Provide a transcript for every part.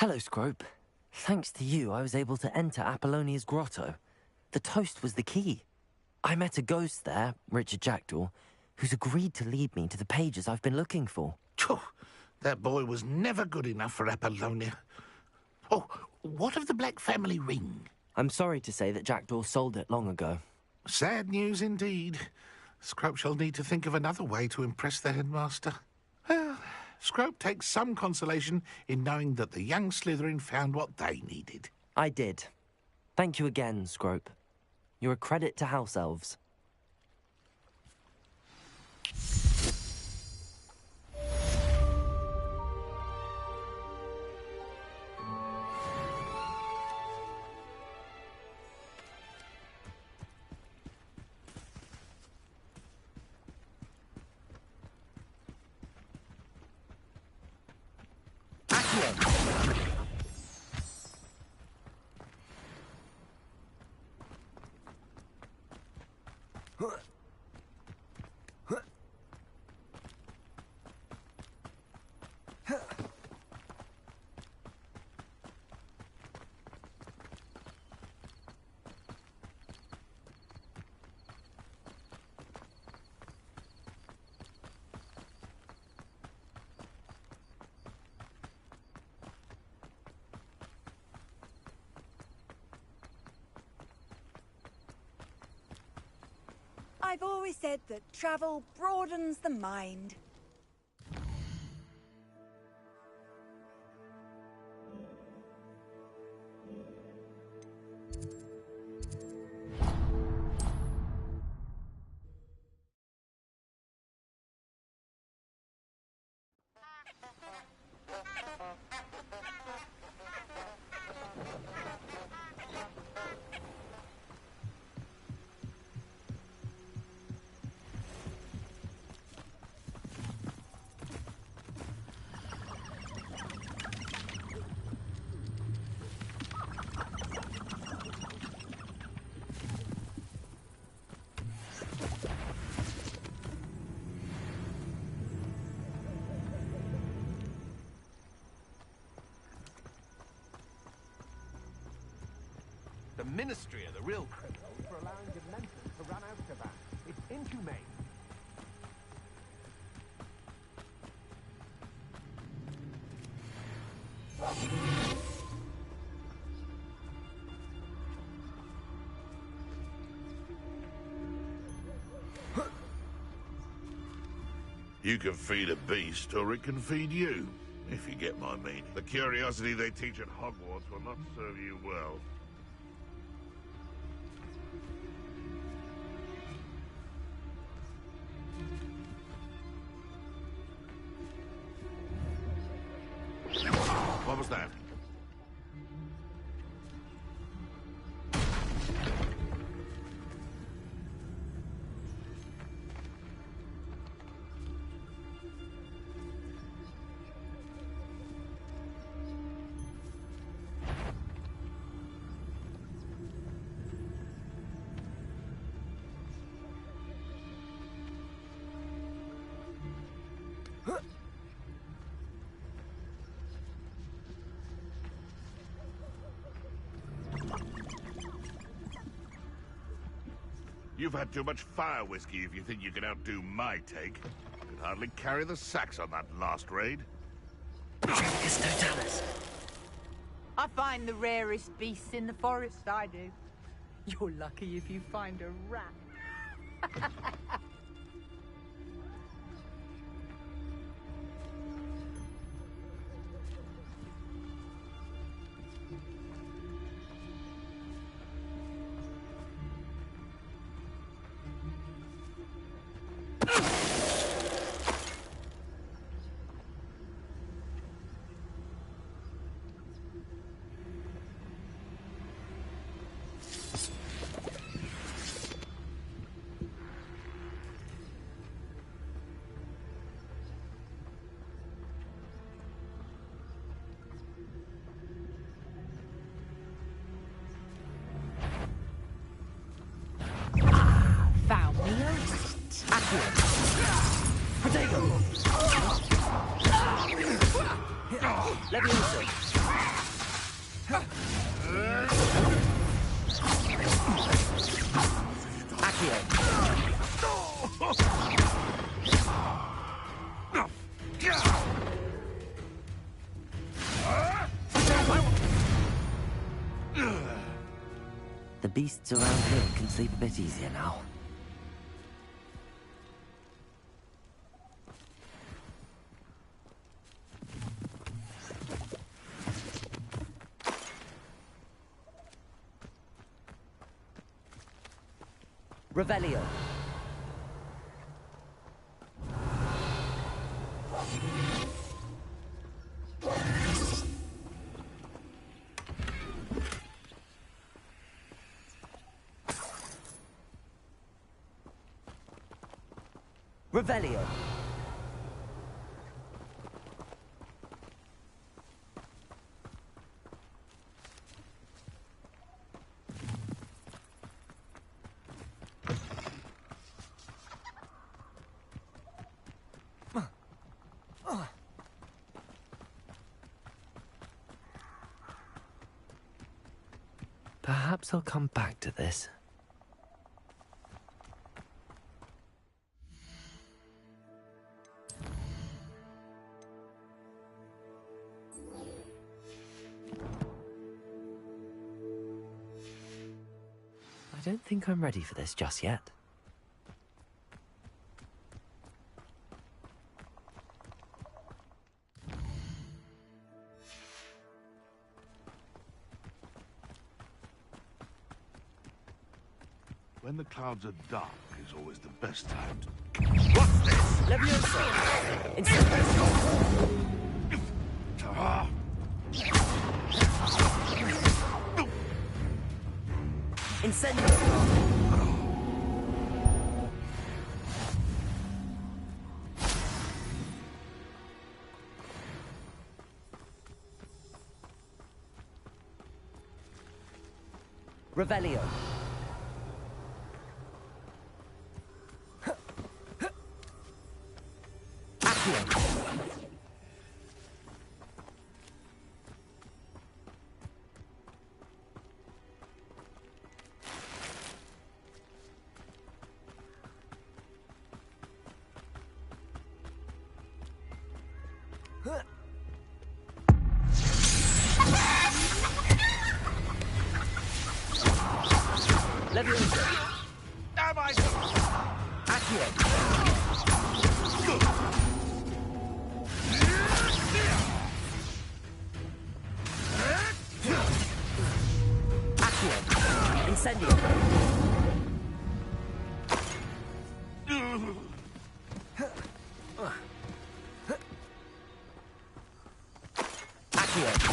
Hello, Scrope. Thanks to you, I was able to enter Apollonia's grotto. The toast was the key. I met a ghost there, Richard Jackdaw, who's agreed to lead me to the pages I've been looking for. Phew, that boy was never good enough for Apollonia. Oh, what of the Black family ring? I'm sorry to say that Jackdaw sold it long ago. Sad news indeed. Scrope shall need to think of another way to impress the headmaster. Well, Scrope takes some consolation in knowing that the young Slytherin found what they needed. I did. Thank you again, Scrope. You're a credit to House Elves. I've always said that travel broadens the mind. The Ministry are the real criminals for allowing Dementors to run Azkaban. It's inhumane. You can feed a beast, or it can feed you, if you get my meaning. The curiosity they teach at Hogwarts will not serve you well. What was that? You've had too much fire whiskey if you think you can outdo my take. Could hardly carry the sacks on that last raid. Totalis. I find the rarest beasts in the forest, I do. You're lucky if you find a rat. Leviosa. The beasts around here can sleep a bit easier now. Revelio. Revelio. Perhaps I'll come back to this. I don't think I'm ready for this just yet. When the clouds are dark is always the best time to... What's this? Leviosa! Incendio! Incendio! Revelio. Leviosa. Am I? Accio. Accio. Incendio. Accio.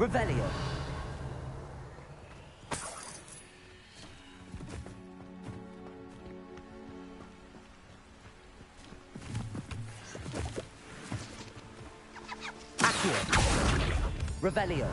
Revelio. Accio. Revelio.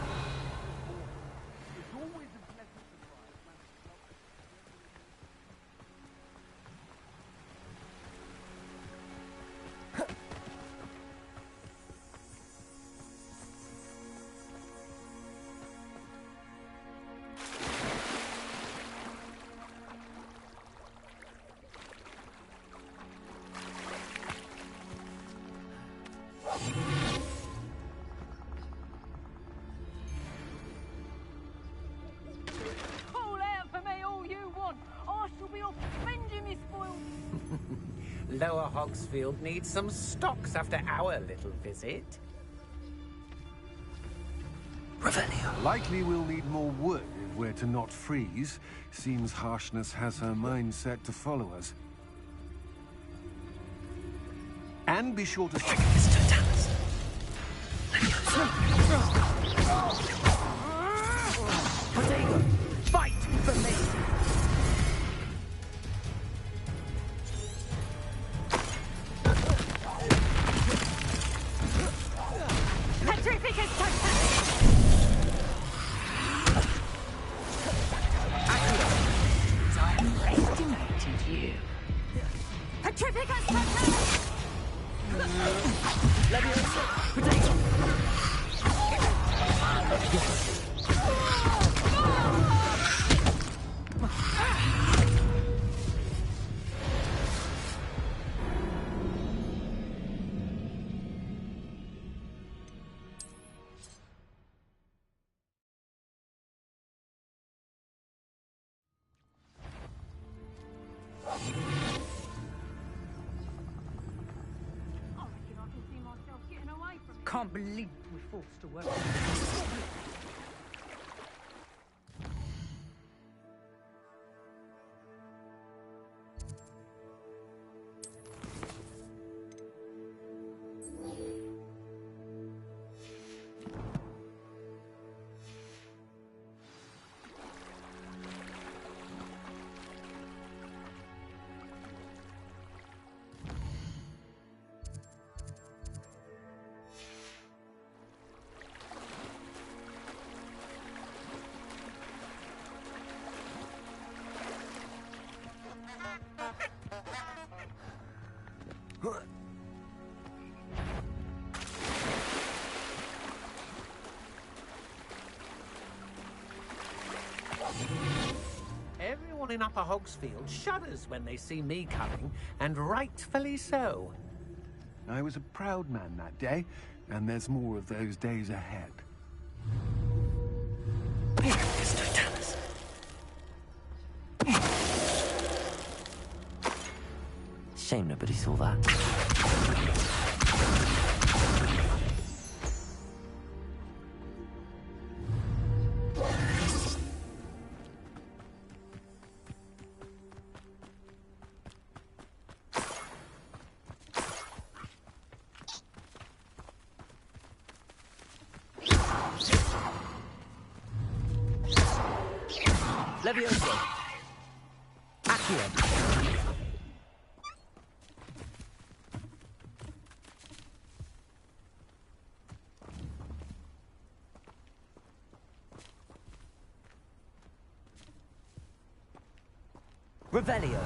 Call out for me all you want. I shall be off spending my spoils. Lower Hogsfield needs some stocks after our little visit. Revelio. Likely we'll need more wood if we're to not freeze. Seems harshness has her mind set to follow us. And be sure to... Protego, fight for me! Petrificus Titanic! I underestimated you. Petrificus Titanic! Leviosa, Protego! Yes. Can't believe we're forced to work. Everyone in Upper Hogsfield shudders when they see me coming, and rightfully so. I was a proud man that day, and there's more of those days ahead. Shame nobody saw that. Leviosa! Accio! Revelio!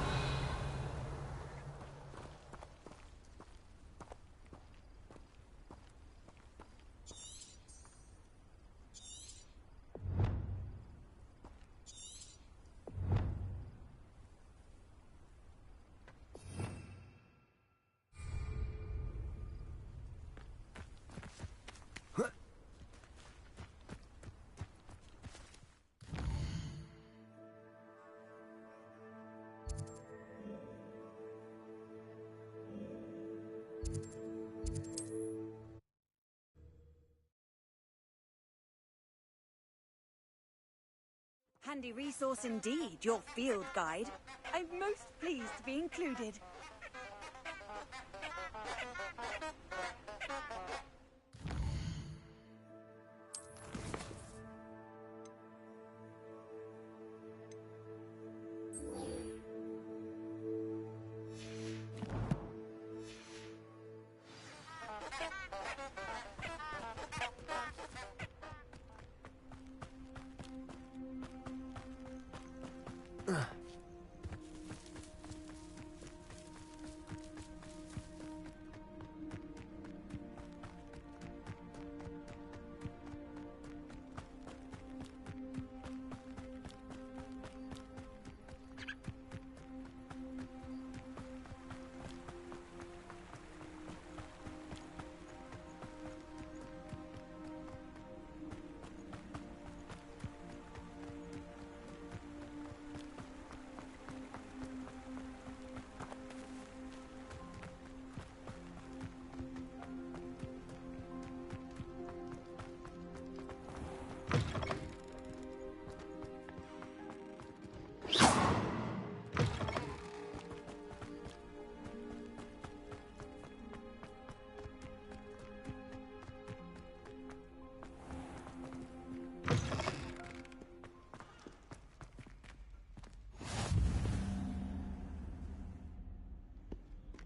Handy resource indeed, your field guide. I'm most pleased to be included.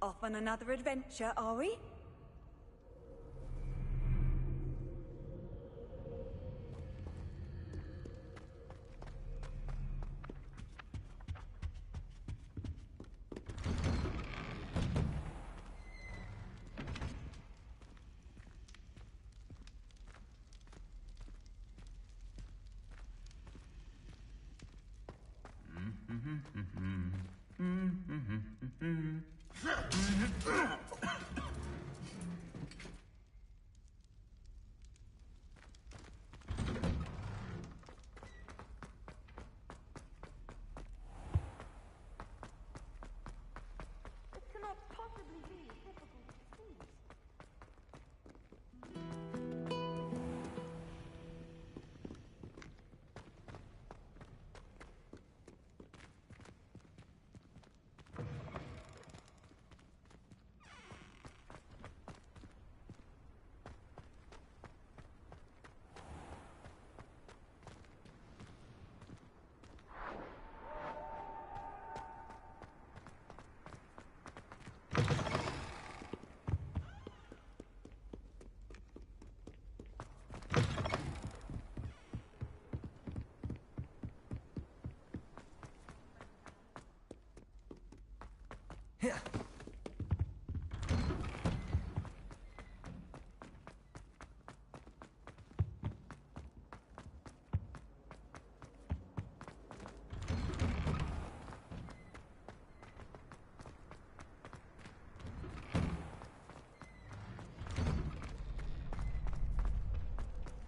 Off on another adventure, are we?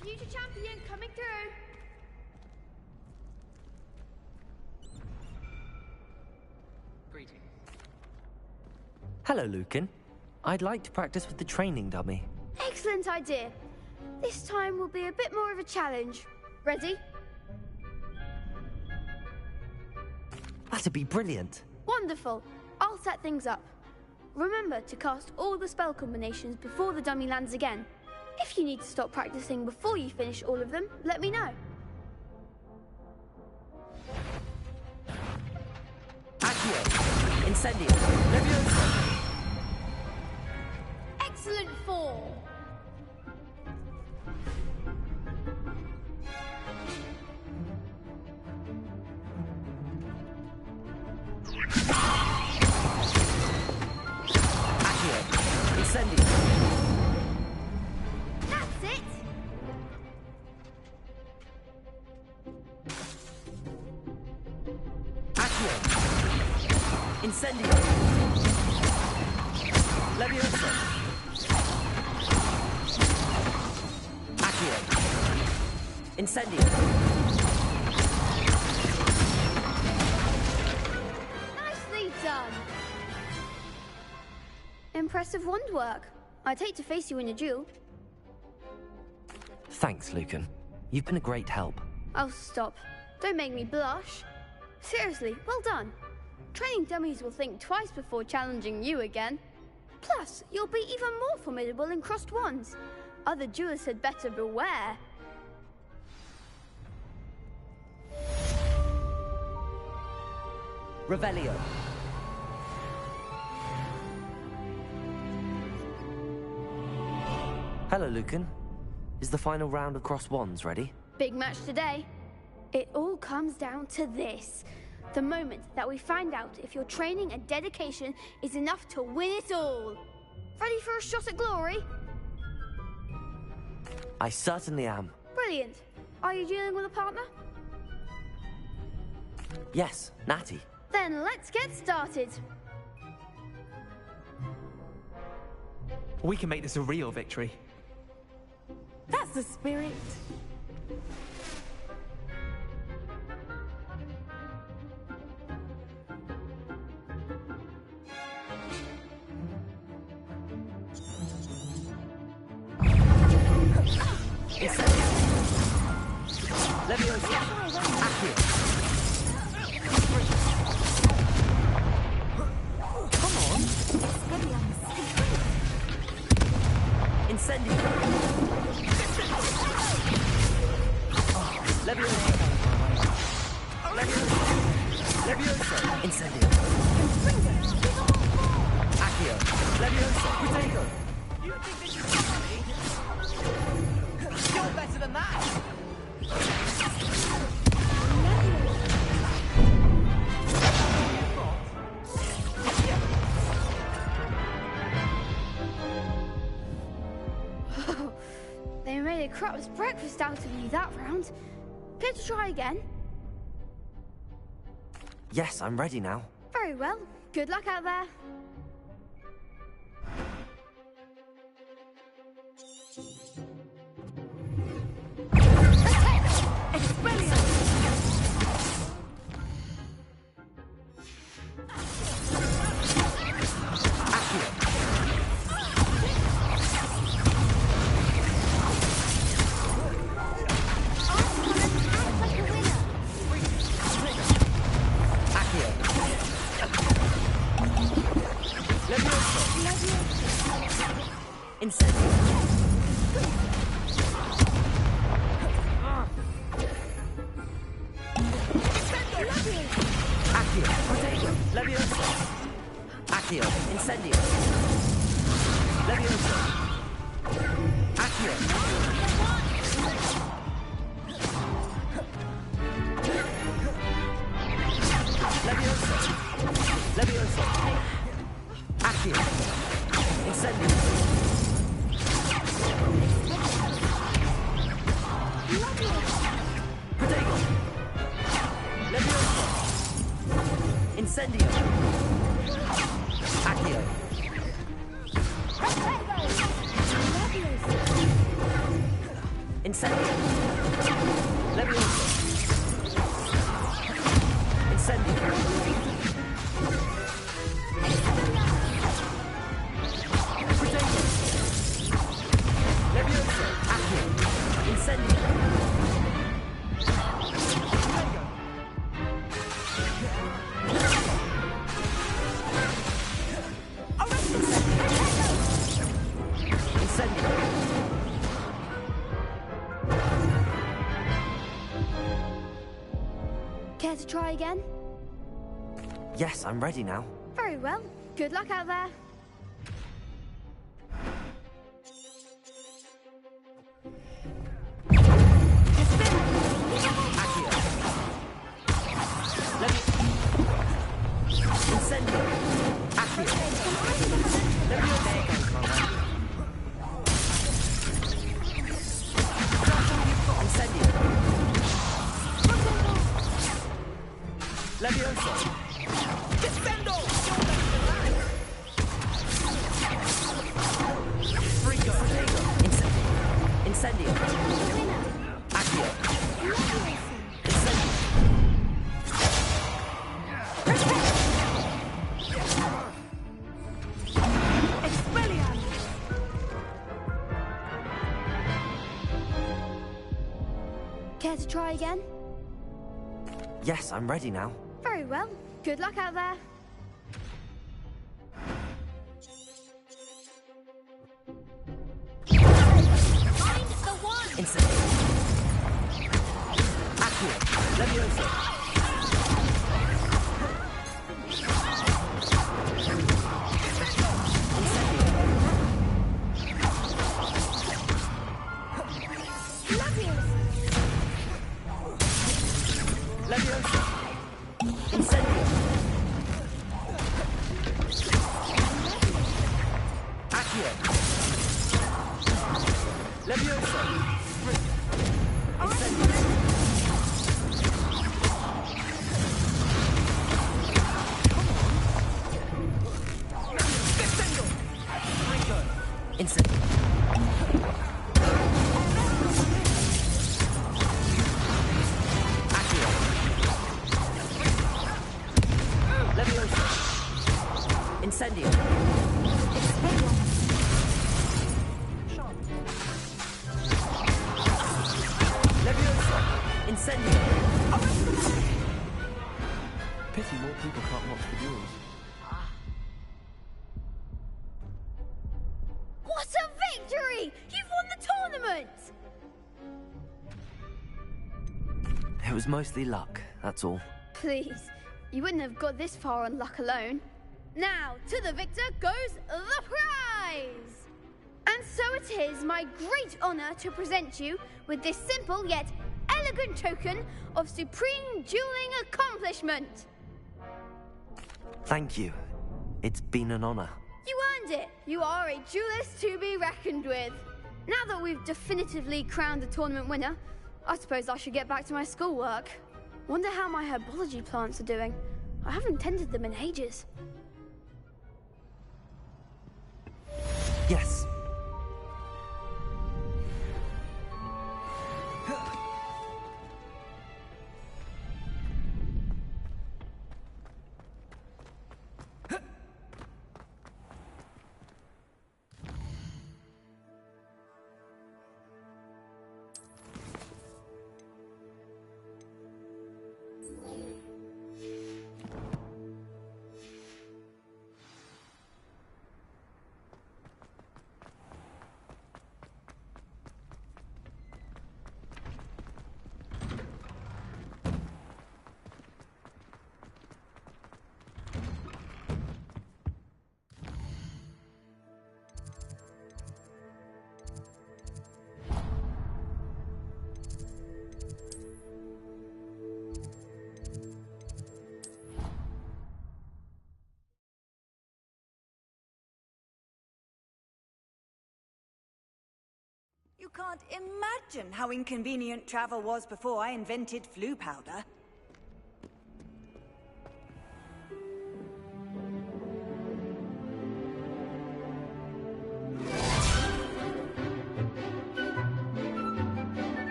Future champion coming through. Greetings. Hello, Lucan. I'd like to practice with the training dummy. Excellent idea. This time will be a bit more of a challenge. Ready? That'd be brilliant. Wonderful. I'll set things up. Remember to cast all the spell combinations before the dummy lands again. If you need to stop practicing before you finish all of them, let me know. Accio! Incendio! Leviosa! Excellent form. Accio! Incendio! That's it. Accio! Incendio! Leviosa! Accio! Incendio! Nicely done. Impressive wand work. I'd hate to face you in a duel. Thanks, Lucan. You've been a great help. Oh, stop. Don't make me blush. Seriously, well done. Training dummies will think twice before challenging you again. Plus, you'll be even more formidable in crossed wands. Other duelists had better beware. Revelio. Hello, Lucan. Is the final round of cross wands ready? Big match today. It all comes down to this. The moment that we find out if your training and dedication is enough to win it all. Ready for a shot at glory? I certainly am. Brilliant. Are you dealing with a partner? Yes, Natty. Then let's get started. We can make this a real victory. That's the spirit. Leviosa! Accio! Come on. Incendio! Leviosa! Leviosa! Leviosa! Incendio! Accio! Accio. Levioso. Protego. You think this is funny? You're better than that! They made a crap's breakfast out of you that round. Care to try again? Yes, I'm ready now. Very well. Good luck out there. Care to try again? Yes, I'm ready now. Very well. Good luck out there. Care to try again? Yes, I'm ready now. Very well. Good luck out there. Find the one! Instantly. Accio. Levioso. Pity more people can't watch the duels. What a victory! You've won the tournament! It was mostly luck, that's all. Please, you wouldn't have got this far on luck alone. Now, to the victor goes the prize! And so it is my great honor to present you with this simple yet elegant token of supreme dueling accomplishment. Thank you. It's been an honor. You earned it. You are a duelist to be reckoned with. Now that we've definitively crowned the tournament winner, I suppose I should get back to my schoolwork. Wonder how my herbology plants are doing. I haven't tended them in ages. Yes. You can't imagine how inconvenient travel was before I invented flu powder.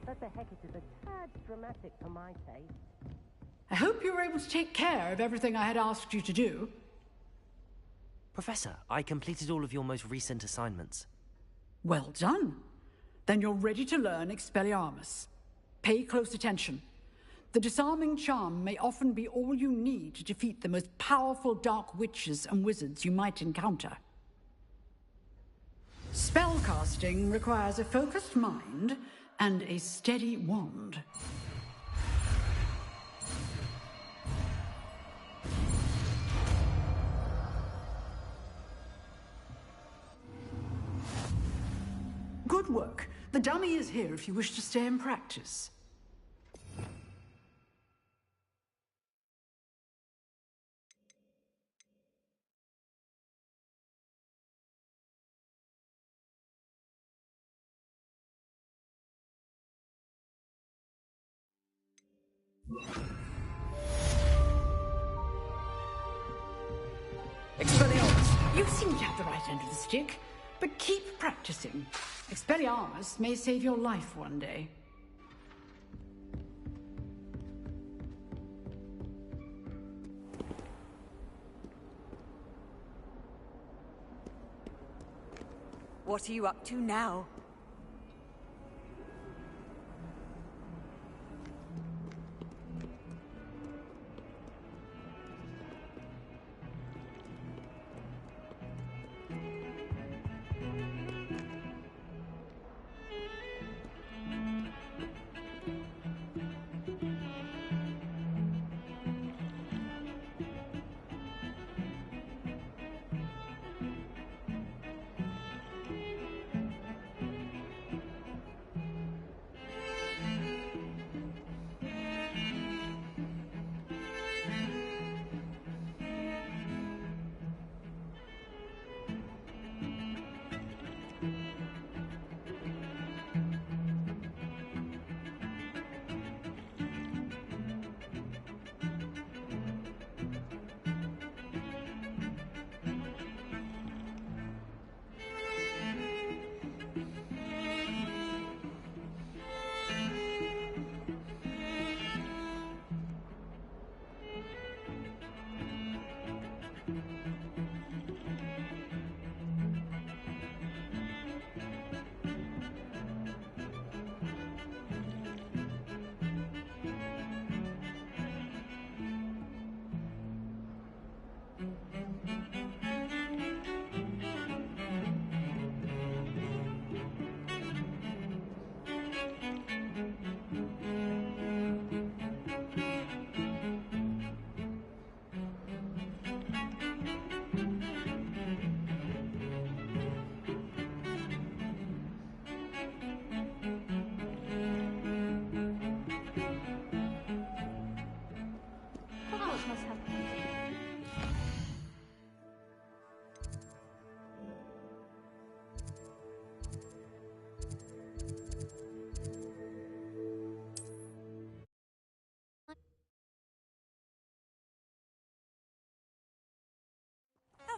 Professor Hecat is a tad dramatic for my taste. I hope you were able to take care of everything I had asked you to do. Professor, I completed all of your most recent assignments. Well done. Then you're ready to learn Expelliarmus. Pay close attention. The disarming charm may often be all you need to defeat the most powerful dark witches and wizards you might encounter. Spellcasting requires a focused mind and a steady wand. Good work. The dummy is here if you wish to stay and practice. Expelliarmus, you seem to have the right end of the stick, but keep practicing. Expelliarmus may save your life one day. What are you up to now?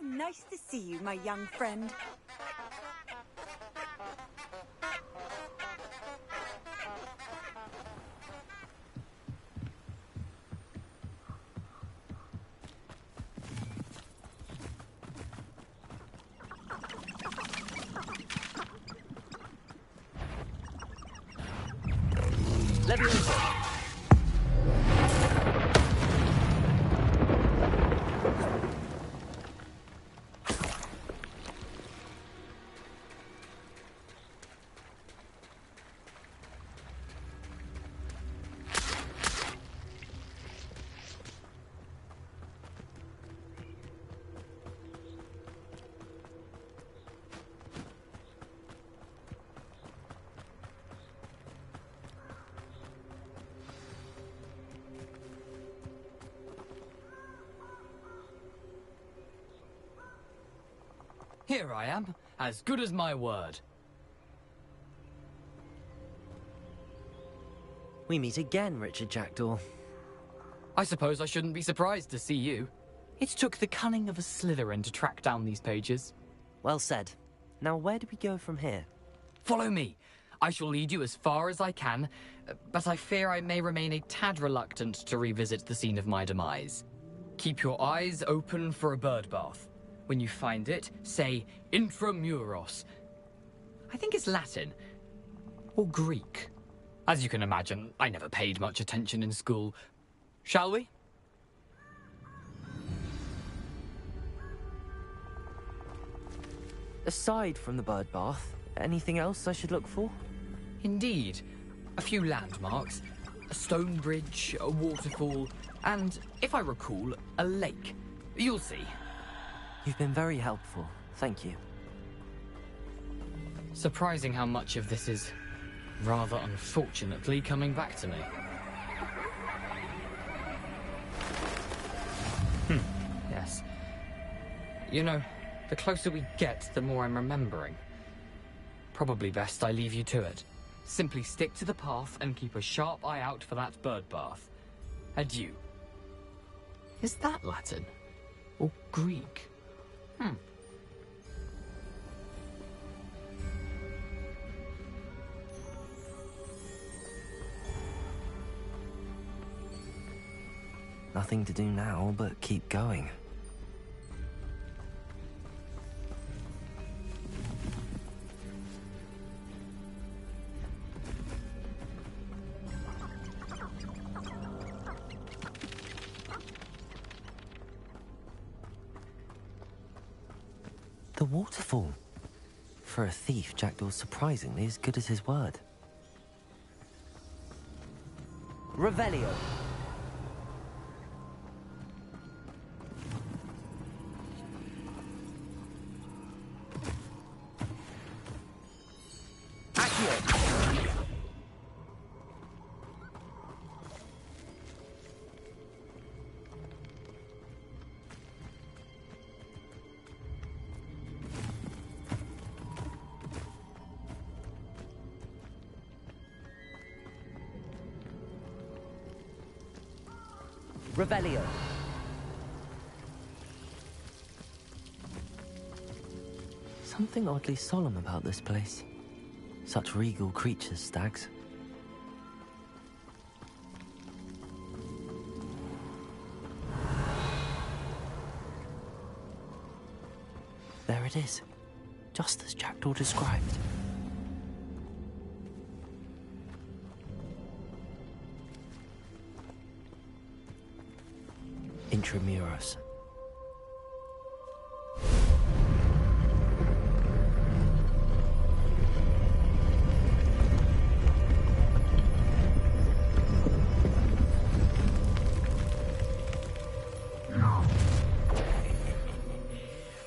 How nice to see you, my young friend. Leviosa! Here I am, as good as my word. We meet again, Richard Jackdaw. I suppose I shouldn't be surprised to see you. It took the cunning of a Slytherin to track down these pages. Well said. Now where do we go from here? Follow me. I shall lead you as far as I can, but I fear I may remain a tad reluctant to revisit the scene of my demise. Keep your eyes open for a bird bath. When you find it, say intramuros. I think it's Latin. Or Greek. As you can imagine, I never paid much attention in school. Shall we? Aside from the bird bath, anything else I should look for? Indeed. A few landmarks. A stone bridge, a waterfall, and, if I recall, a lake. You'll see. You've been very helpful. Thank you. Surprising how much of this is, rather unfortunately, coming back to me. Yes. You know, the closer we get, the more I'm remembering. Probably best I leave you to it. Simply stick to the path and keep a sharp eye out for that bird bath. Adieu. Is that Latin? Or Greek? Nothing to do now but keep going. The waterfall. For a thief, Jackdaw's surprisingly as good as his word. Revelio. Revelio. Something oddly solemn about this place. Such regal creatures, stags. There it is, just as Jackdaw described. Intramuros.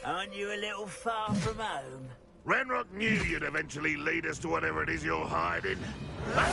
Aren't you a little far from home? Ranrock knew you'd eventually lead us to whatever it is you're hiding. No!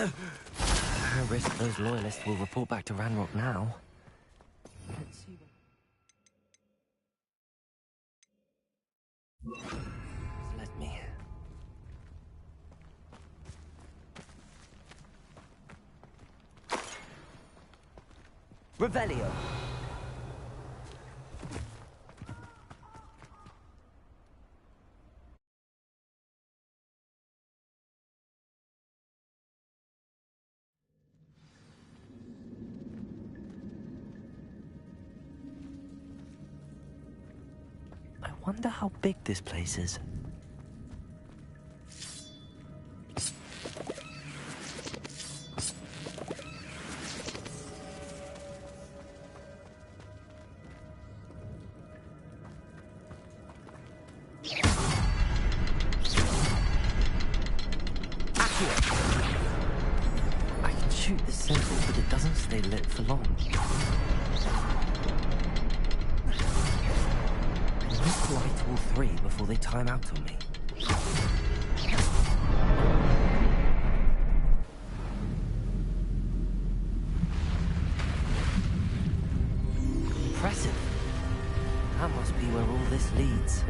No risk those loyalists will report back to Ranrock now. Let's see what... Let me. Revelio. I wonder how big this place is. I can shoot the symbol, but it doesn't stay lit for long. I need to light all three before they time out on me. Impressive. That must be where all this leads.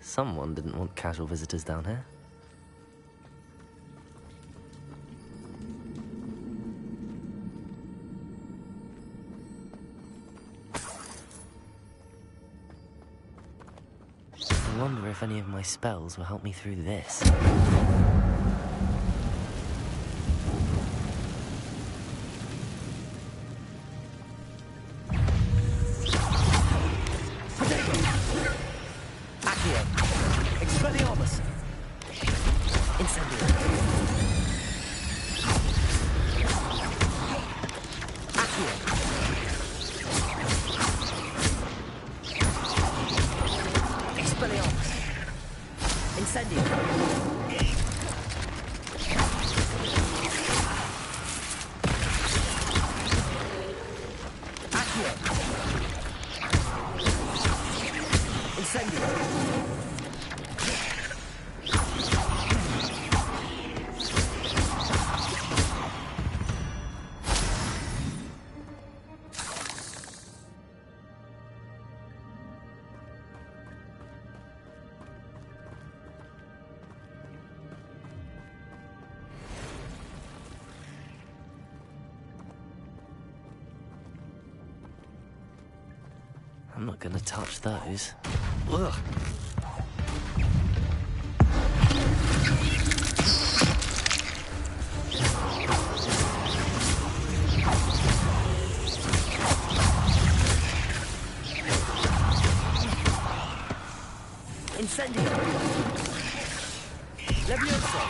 Someone didn't want casual visitors down here. I wonder if any of my spells will help me through this. I'm not gonna touch those. Ugh. Incendio! Levioso!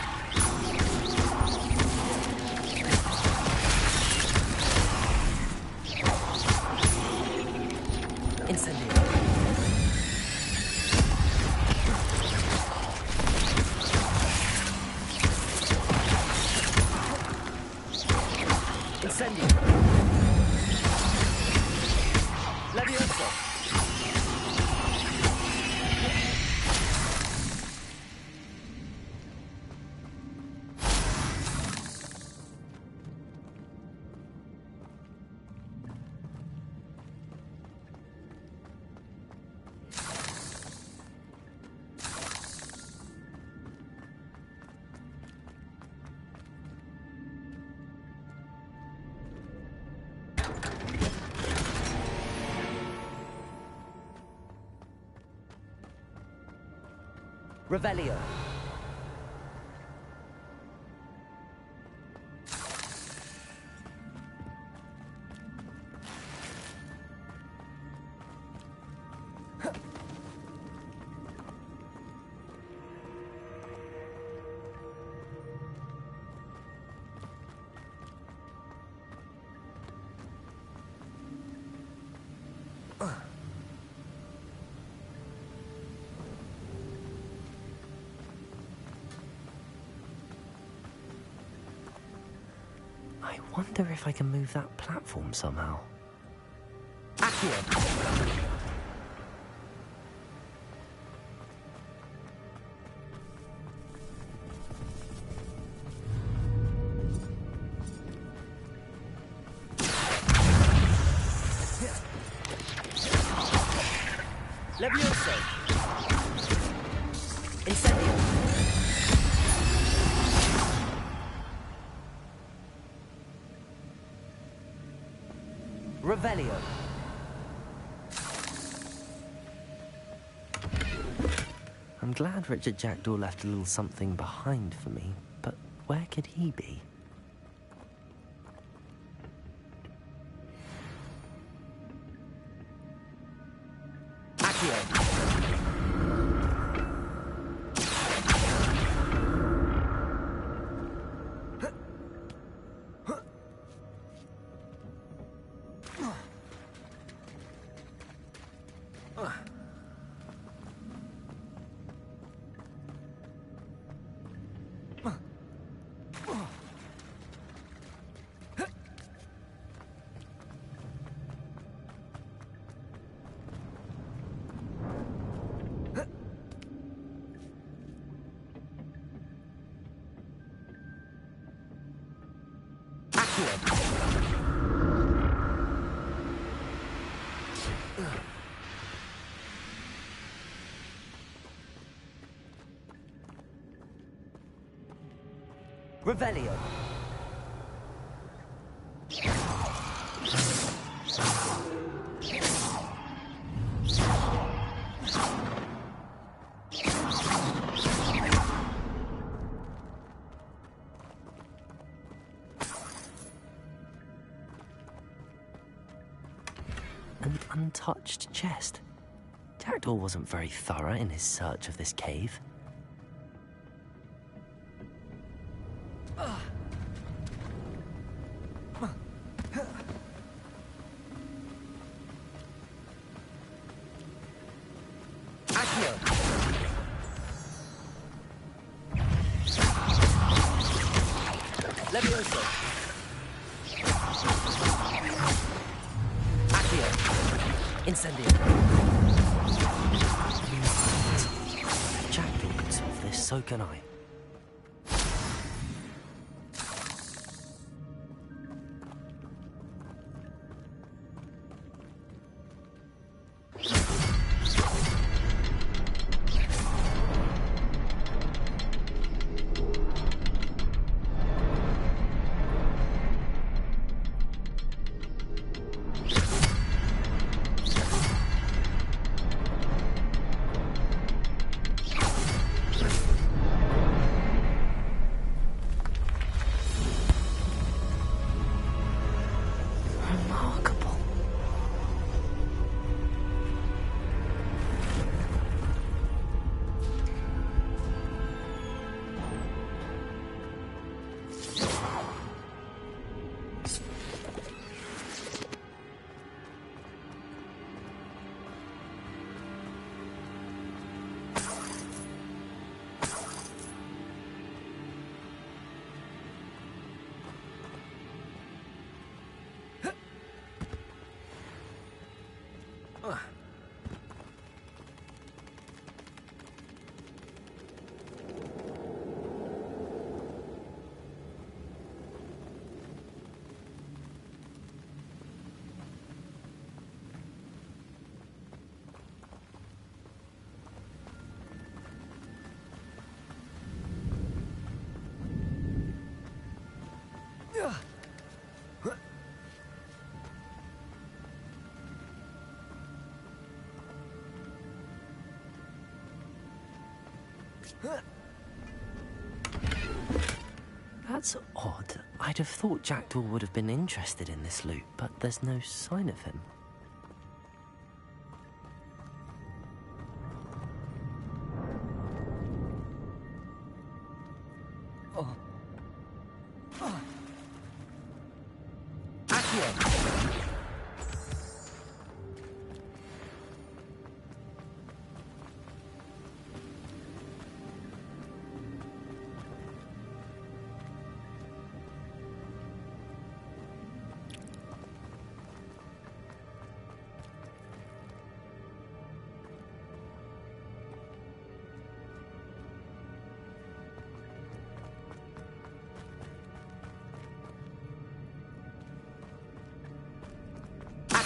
Incendio! Incendio! Levioso! Revelio. I wonder if I can move that platform somehow. Accio! Levioso! Incendio! Revelio! I'm glad Richard Jackdaw left a little something behind for me, but where could he be? Accio! Revelio. An untouched chest. Jackdaw wasn't very thorough in his search of this cave. Jackdaw could solve this, so can I. That's odd. I'd have thought Jackdaw would have been interested in this loot, but there's no sign of him.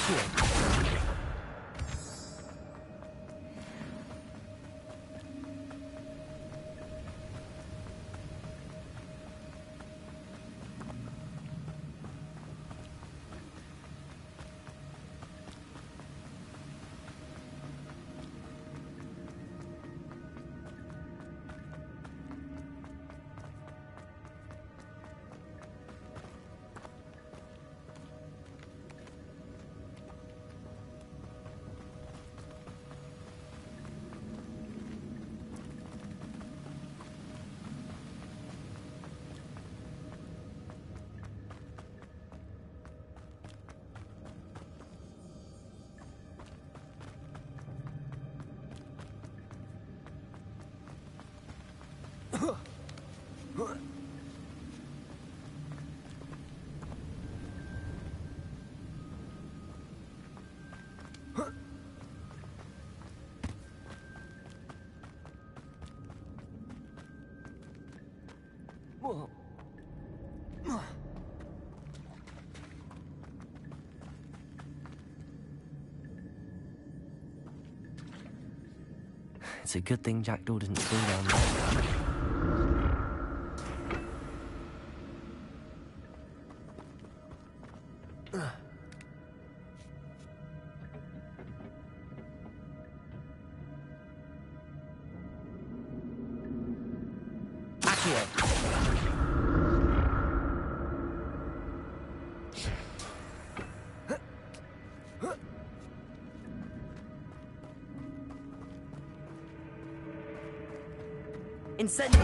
Accio. It's a good thing Jackdaw didn't fall down there. Incendio!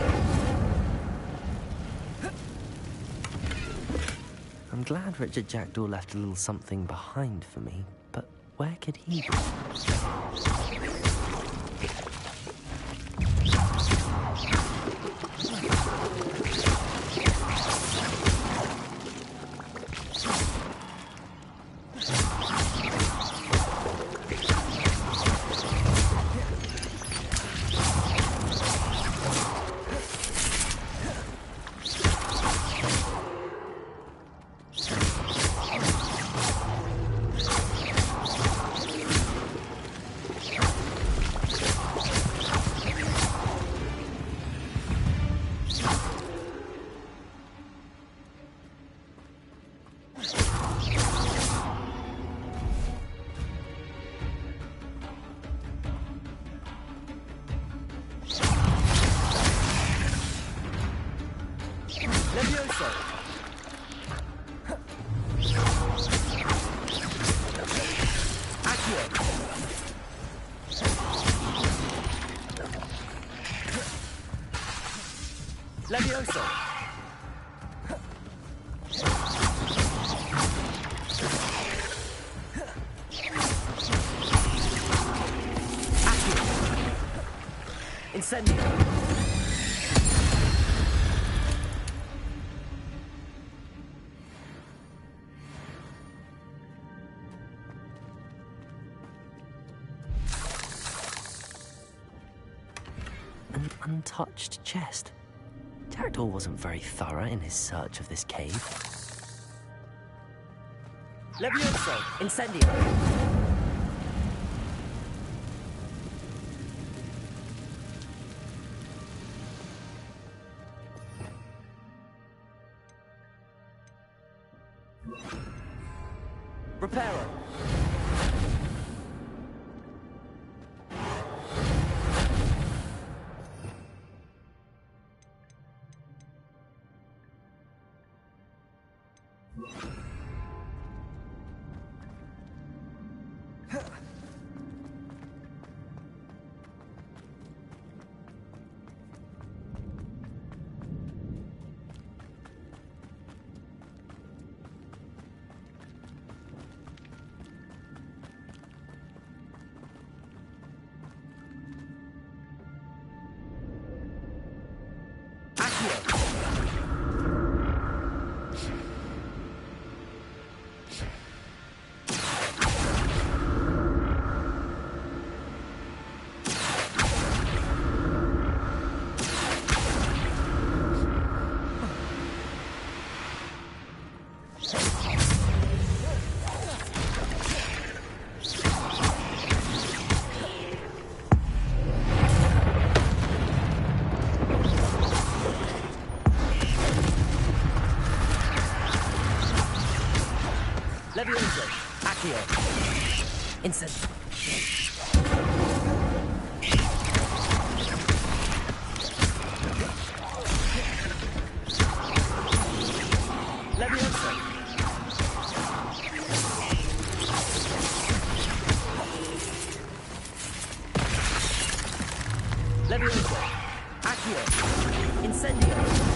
I'm glad Richard Jackdaw left a little something behind for me, but where could he be? An untouched chest. Jackdaw wasn't very thorough in his search of this cave. Levioso! Incendio! Reparo! Levioso. Accio. Incendio. Levioso. Levioso. Accio. Incendio.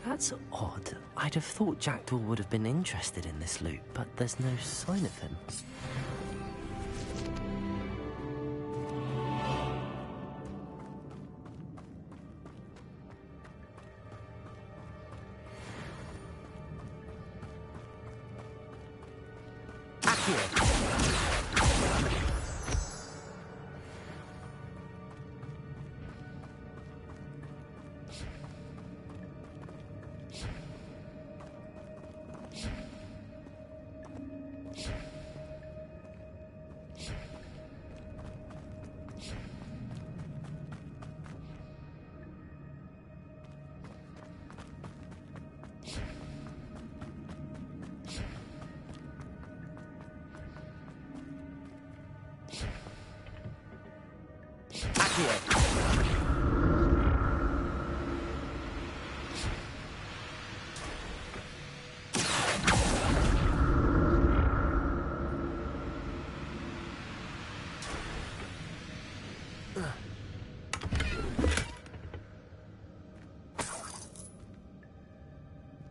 That's odd. I'd have thought Jackdaw would have been interested in this loot, but there's no sign of him. Accio.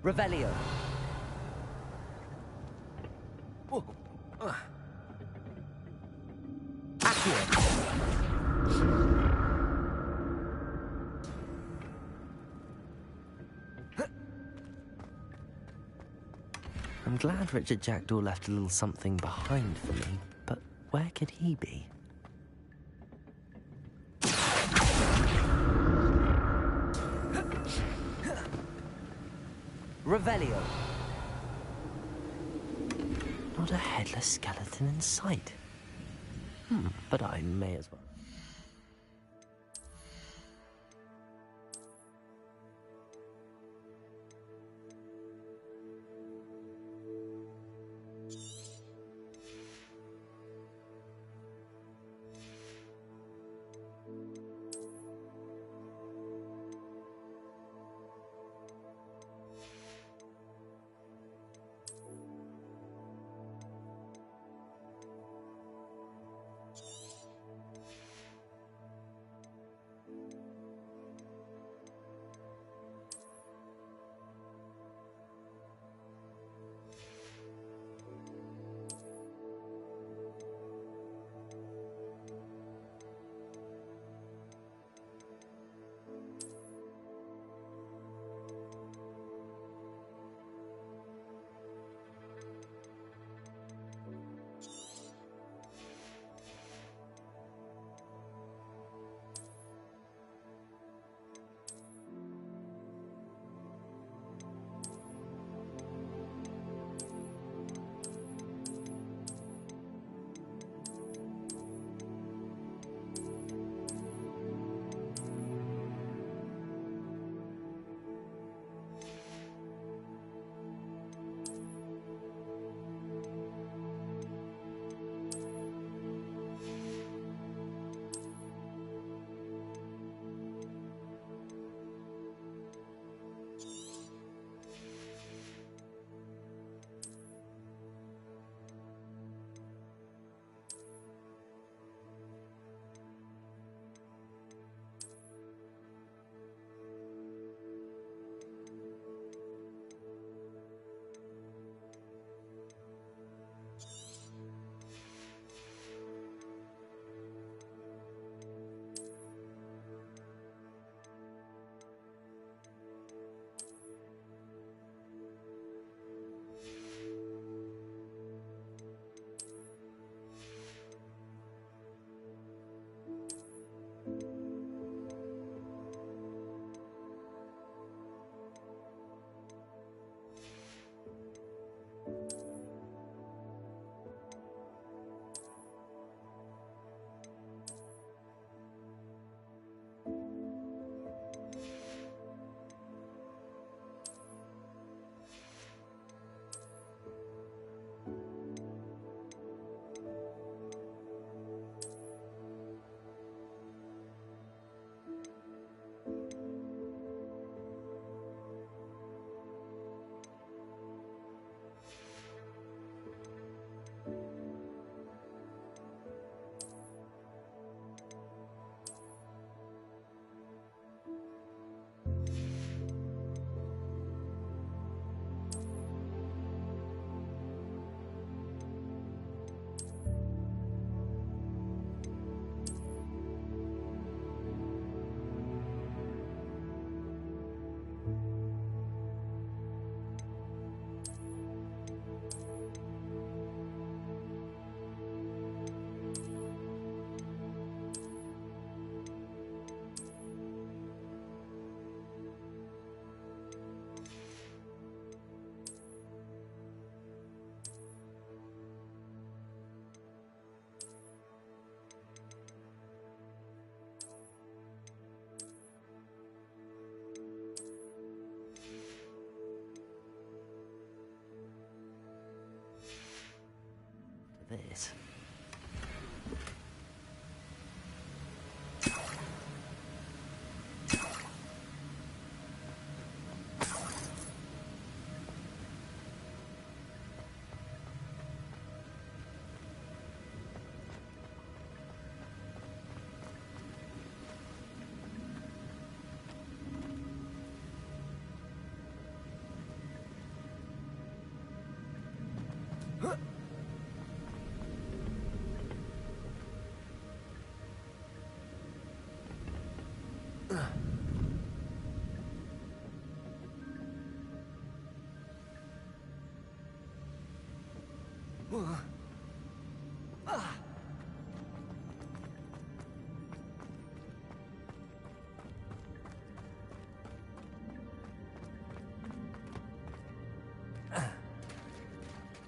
Revelio. Accio. I'm glad Richard Jackdaw left a little something behind for me, but where could he be? Revelio. Not a headless skeleton in sight. But I may as well. this.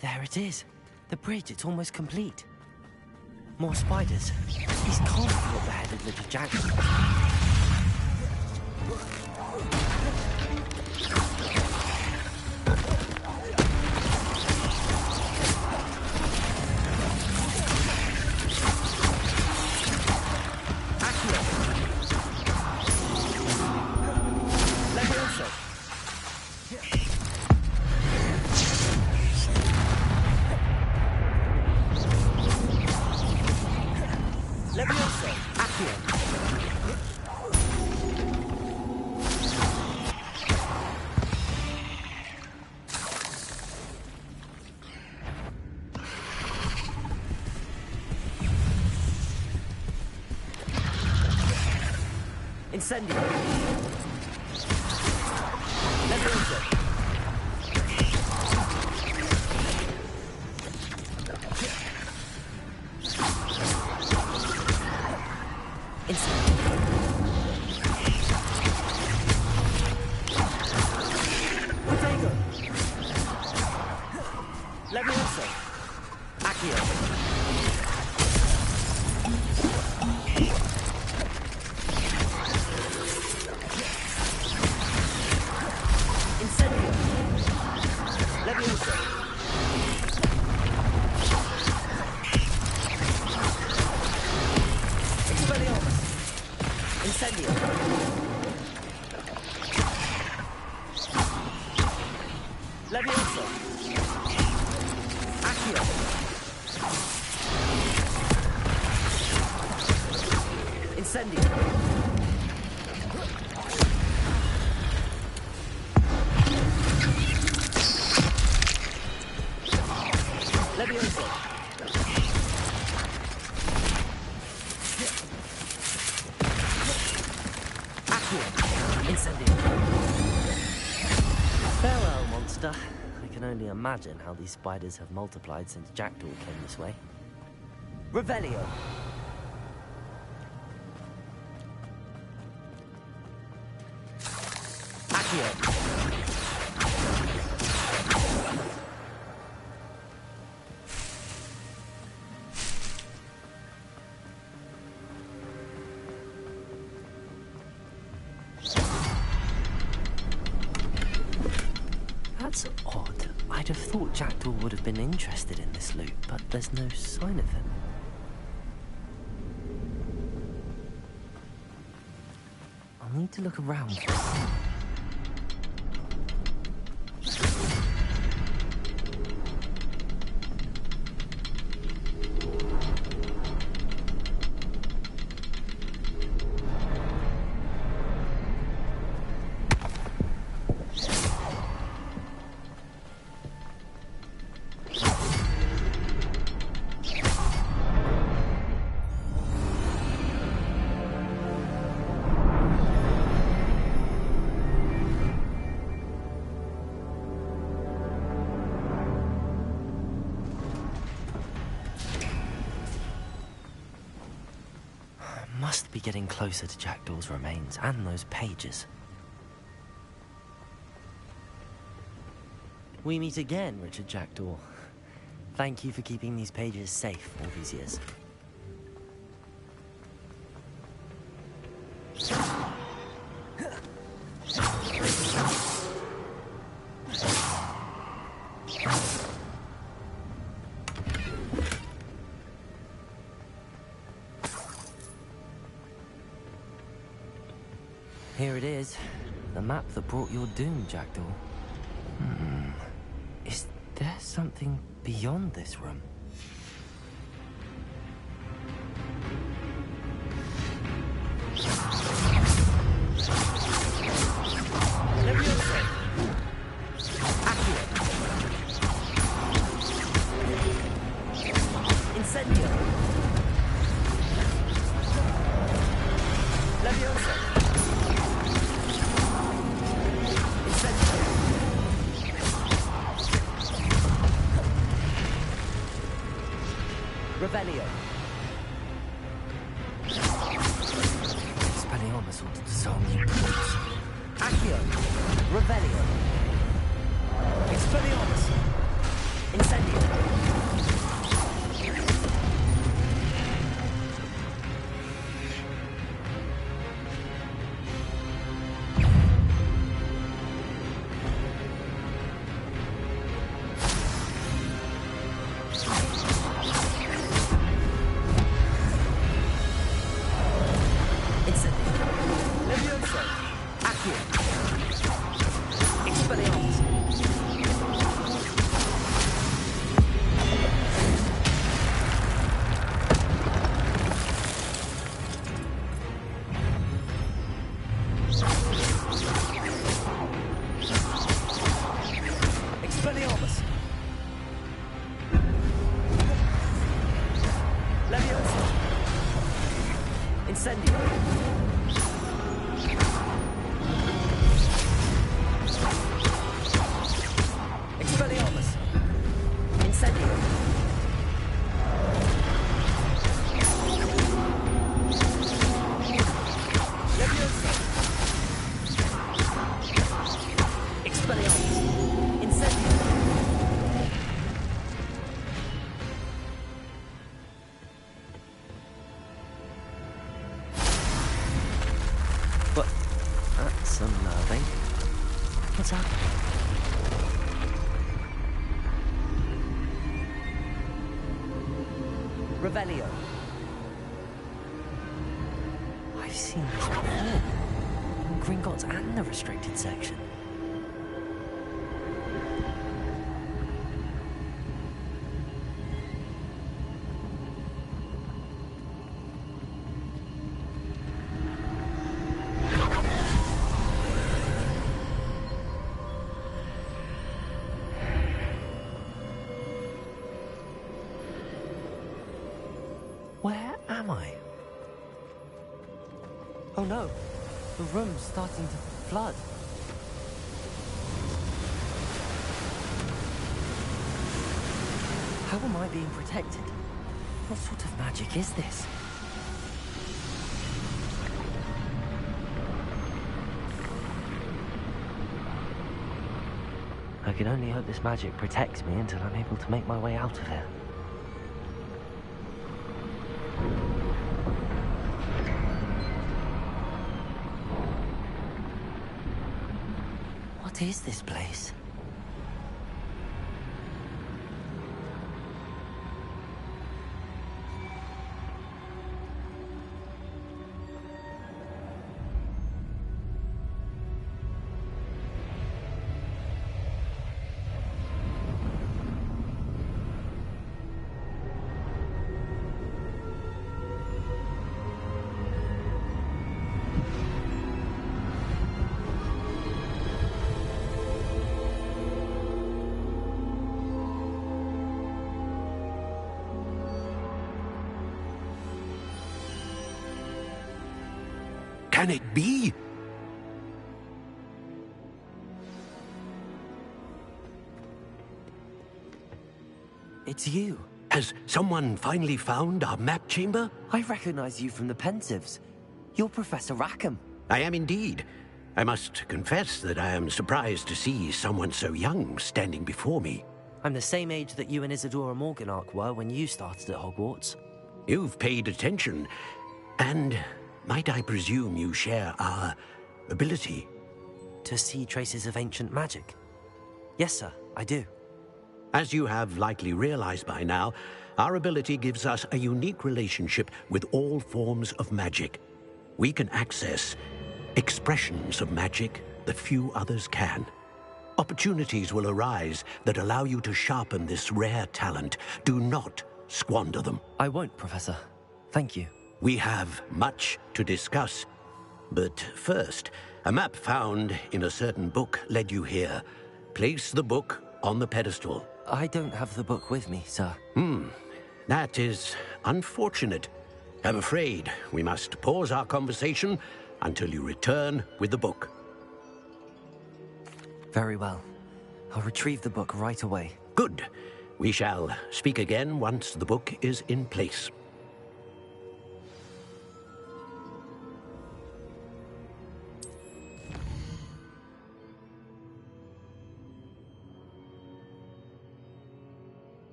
There it is. The bridge, it's almost complete. More spiders. These can't be what beheaded Richard Jackson. Incendio. Levioso. Incendio. Protego. Levioso. Accio. Levioso. Accio. Incendio. Levioso. Accio. Incendio. Farewell, monster. I can only imagine how these spiders have multiplied since Jackdaw came this way. Revelio. Accio. That's odd. I'd have thought Jackdaw would have been interested in this loot, but there's no sign of him. I'll need to look around for him. Must be getting closer to Jackdaw's remains and those pages. We meet again, Richard Jackdaw. Thank you for keeping these pages safe all these years. is. The map that brought your doom, Jackdaw. Is there something beyond this room? Leviosa! Accio! Incendio! Leviosa! Incendio! Revelio! Expelliarmus ought to disarm you brutes. Accio! Revelio! Expelliarmus! Incendio! What's happening? Revelio. I've seen this before. In Gringotts and the restricted section. Where am I? Oh no, the room's starting to flood. How am I being protected? What sort of magic is this? I can only hope this magic protects me until I'm able to make my way out of here. What is this place? Can it be? It's you. Has someone finally found our map chamber? I recognize you from the Pensives. You're Professor Rackham. I am indeed. I must confess that I am surprised to see someone so young standing before me. I'm the same age that you and Isadora Morganach were when you started at Hogwarts. You've paid attention, and might I presume you share our ability? To see traces of ancient magic? Yes, sir, I do. As you have likely realized by now, our ability gives us a unique relationship with all forms of magic. We can access expressions of magic that few others can. Opportunities will arise that allow you to sharpen this rare talent. Do not squander them. I won't, Professor. Thank you. We have much to discuss. But first, a map found in a certain book led you here. Place the book on the pedestal. I don't have the book with me, sir. That is unfortunate. I'm afraid we must pause our conversation until you return with the book. Very well. I'll retrieve the book right away. Good. We shall speak again once the book is in place.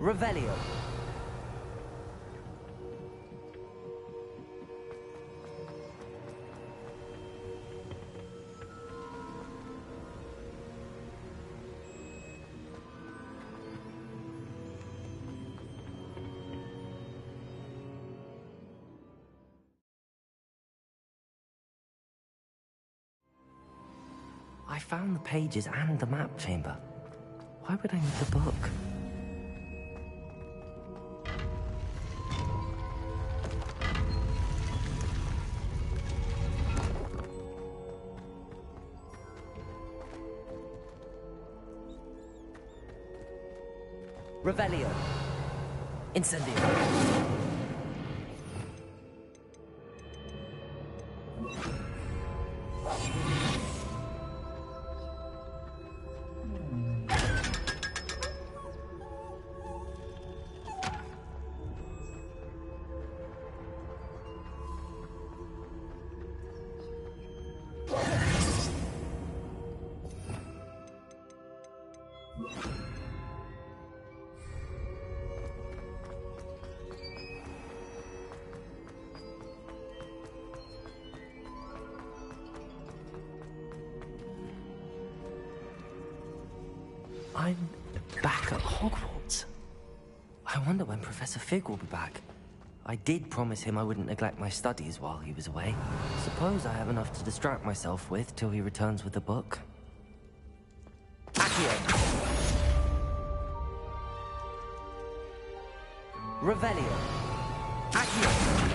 Revelio. I found the pages and the map chamber. Why would I need the book? Revelio. Incendio. I'm back at Hogwarts. I wonder when Professor Fig will be back. I did promise him I wouldn't neglect my studies while he was away. Suppose I have enough to distract myself with till he returns with the book. Accio. Revelio. Accio.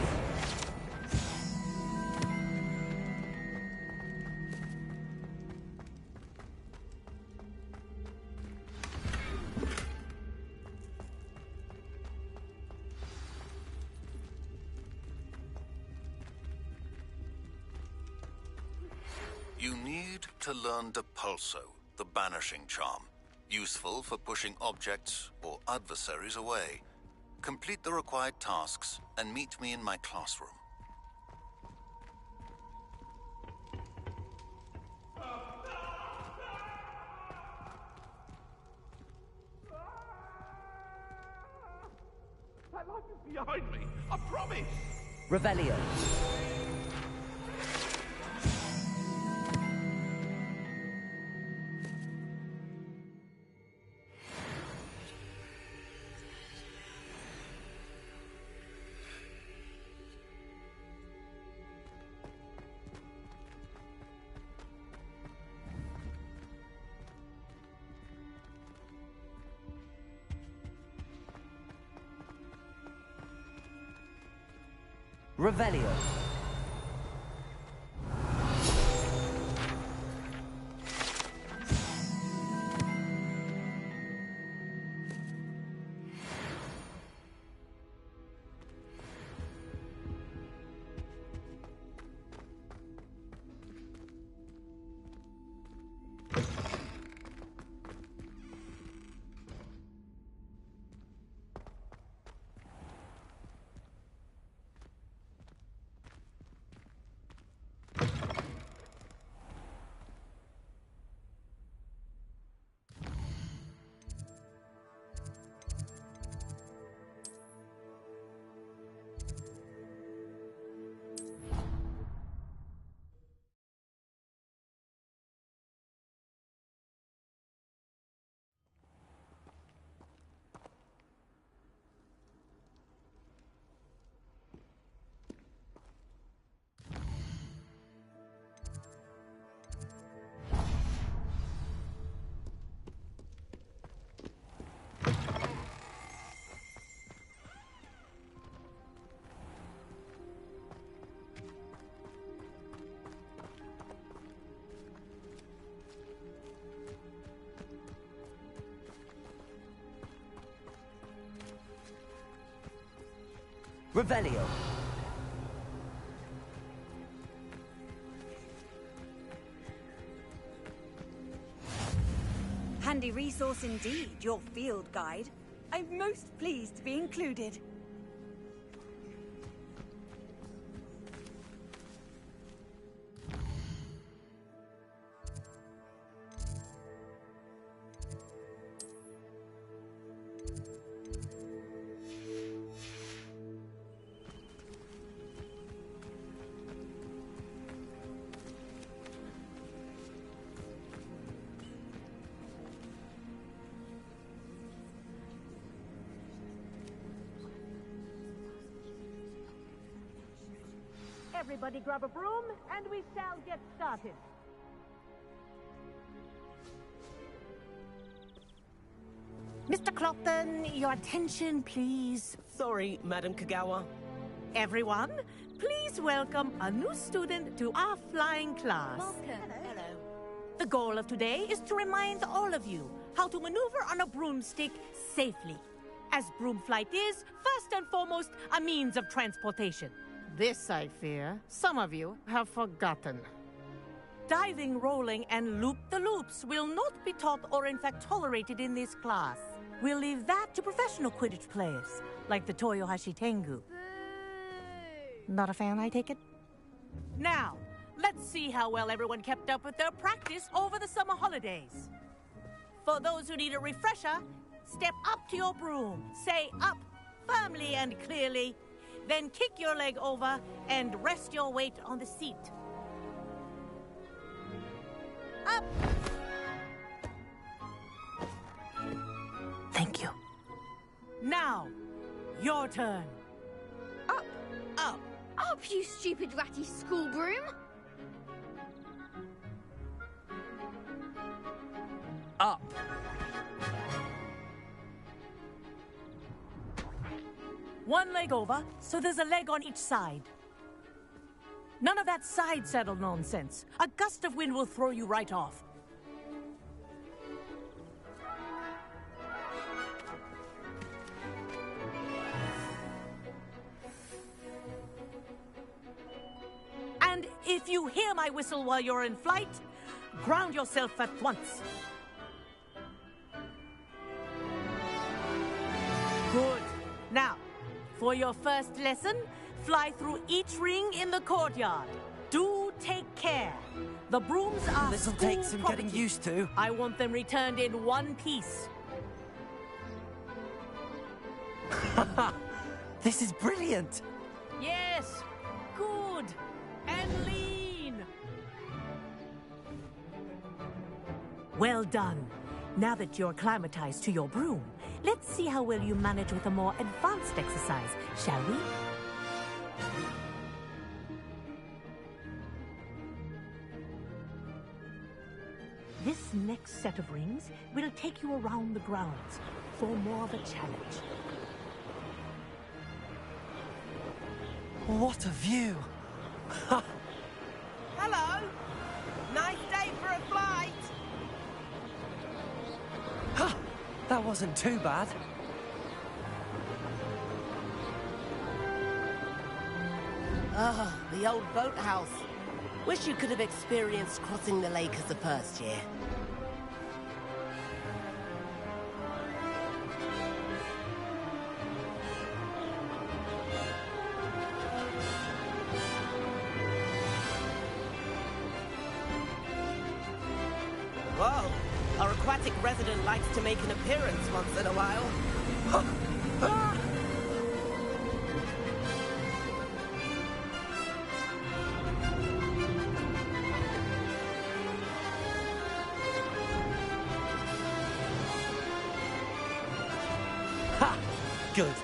You need to learn Depulso, the banishing charm. Useful for pushing objects or adversaries away. Complete the required tasks and meet me in my classroom. That light is behind me, I promise! Revelio. Revelio. Revelio. Handy resource indeed, your field guide. I'm most pleased to be included. Everybody grab a broom, and we shall get started. Mr. Clopton, your attention, please. Sorry, Madam Kagawa. Everyone, please welcome a new student to our flying class. Welcome. Hello. The goal of today is to remind all of you how to maneuver on a broomstick safely. As broom flight is, first and foremost, a means of transportation. This, I fear, some of you have forgotten. Diving, rolling, and loop-the-loops will not be taught or in fact tolerated in this class. We'll leave that to professional Quidditch players, like the Toyohashi Tengu. Not a fan, I take it? Now, let's see how well everyone kept up with their practice over the summer holidays. For those who need a refresher, step up to your broom, say up firmly and clearly, then kick your leg over and rest your weight on the seat. Up! Thank you. Now, your turn. Up! Up! Up, you stupid ratty school broom! Up! One leg over, so there's a leg on each side. None of that side saddle nonsense. A gust of wind will throw you right off. And if you hear my whistle while you're in flight, ground yourself at once. Good. Now, for your first lesson, fly through each ring in the courtyard. Do take care. The brooms are This'll school take some property. getting used to. I want them returned in one piece. This is brilliant. Yes. Good. And lean. Well done. Now that you're acclimatized to your broom, let's see how well you manage with a more advanced exercise, shall we? This next set of rings will take you around the grounds for more of a challenge. What a view. Hello. Nice day for a flight. That wasn't too bad. Ah, the old boathouse. Wish you could have experienced crossing the lake as the first year. Whoa, our aquatic resident likes to make an appearance once in a while. Ha! Good.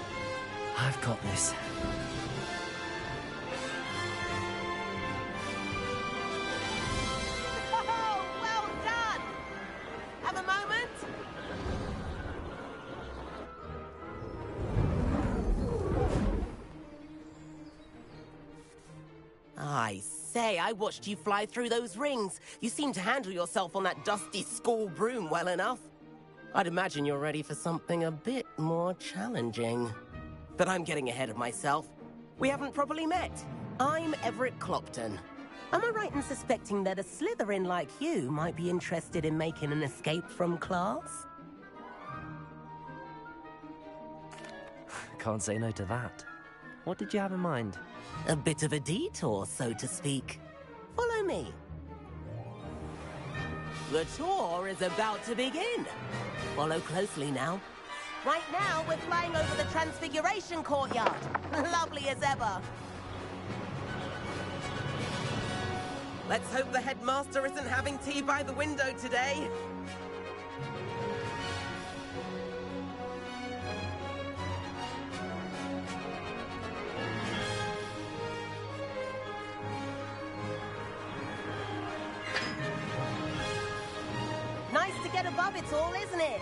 I've got this. Oh, well done! Have a moment? I say, I watched you fly through those rings. You seem to handle yourself on that dusty school broom well enough. I'd imagine you're ready for something a bit more challenging. But I'm getting ahead of myself. We haven't properly met. I'm Everett Clopton. Am I right in suspecting that a Slytherin like you might be interested in making an escape from class? Can't say no to that. What did you have in mind? A bit of a detour, so to speak. Follow me. The tour is about to begin. Follow closely now. Right now, we're flying over the Transfiguration Courtyard. Lovely as ever. Let's hope the headmaster isn't having tea by the window today. Nice to get above it all, isn't it?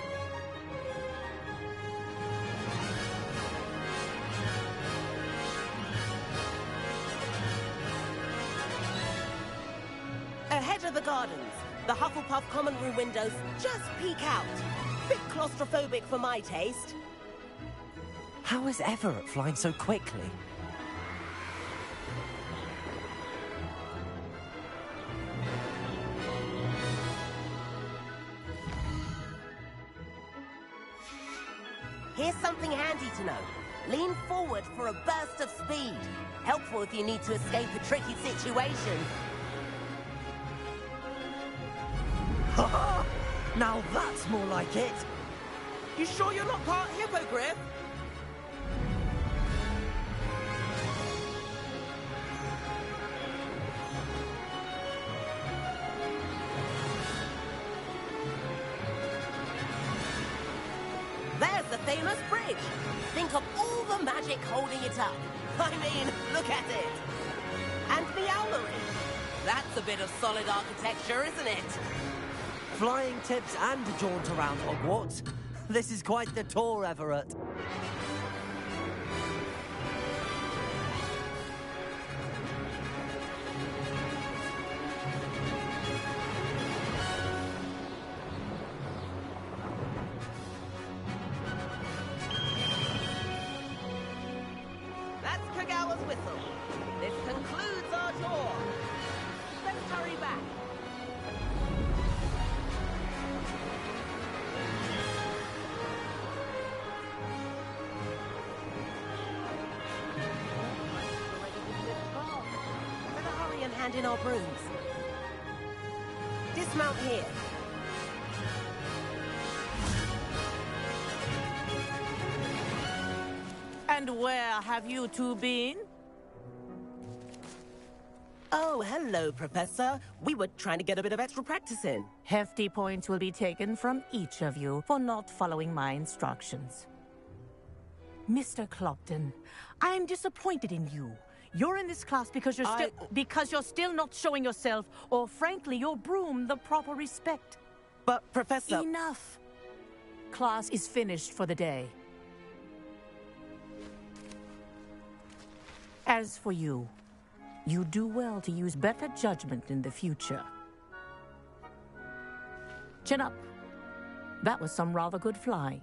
the gardens. The Hufflepuff common room windows just peek out. Bit claustrophobic for my taste. How is Everett flying so quickly? Here's something handy to know. Lean forward for a burst of speed. Helpful if you need to escape a tricky situation. Now that's more like it. You sure you're not part hippogriff? There's the famous bridge. Think of all the magic holding it up. I mean, look at it. And the owlery. That's a bit of solid architecture, isn't it? Flying tips and a jaunt around Hogwarts. This is quite the tour, Everett. That's Kagawa's whistle. This concludes our tour. Let's hurry back. Better hurry and hand in our brooms. Dismount here. And where have you two been? Oh, hello, Professor. We were trying to get a bit of extra practice in. Hefty points will be taken from each of you for not following my instructions. Mr. Clopton, I am disappointed in you. You're in this class because you're still not showing yourself, or frankly, your broom the proper respect. But, Professor... Enough. Class is finished for the day. As for you, you do well to use better judgment in the future. Chin up. That was some rather good flying.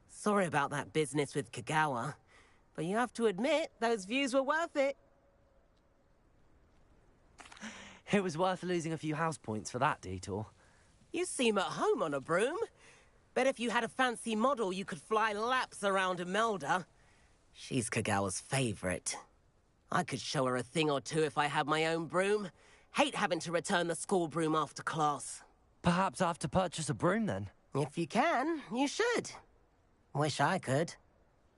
Sorry about that business with Kagawa, but you have to admit, those views were worth it. It was worth losing a few house points for that detour. You seem at home on a broom. Bet if you had a fancy model, you could fly laps around Imelda. She's Kagawa's favorite. I could show her a thing or two if I had my own broom. Hate having to return the school broom after class. Perhaps I have to purchase a broom then? If you can, you should. Wish I could.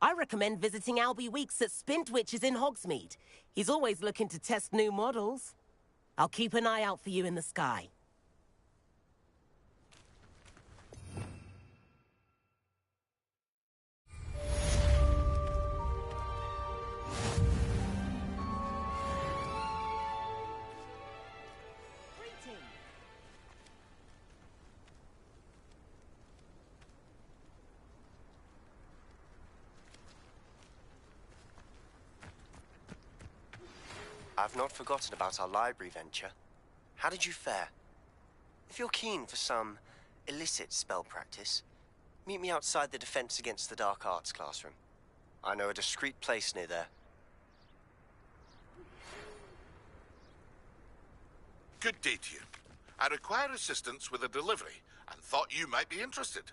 I recommend visiting Albie Weeks at Spintwitches in Hogsmeade. He's always looking to test new models. I'll keep an eye out for you in the sky. I've not forgotten about our library venture. How did you fare? If you're keen for some illicit spell practice, meet me outside the Defense Against the Dark Arts classroom. I know a discreet place near there. Good day to you. I require assistance with a delivery and thought you might be interested.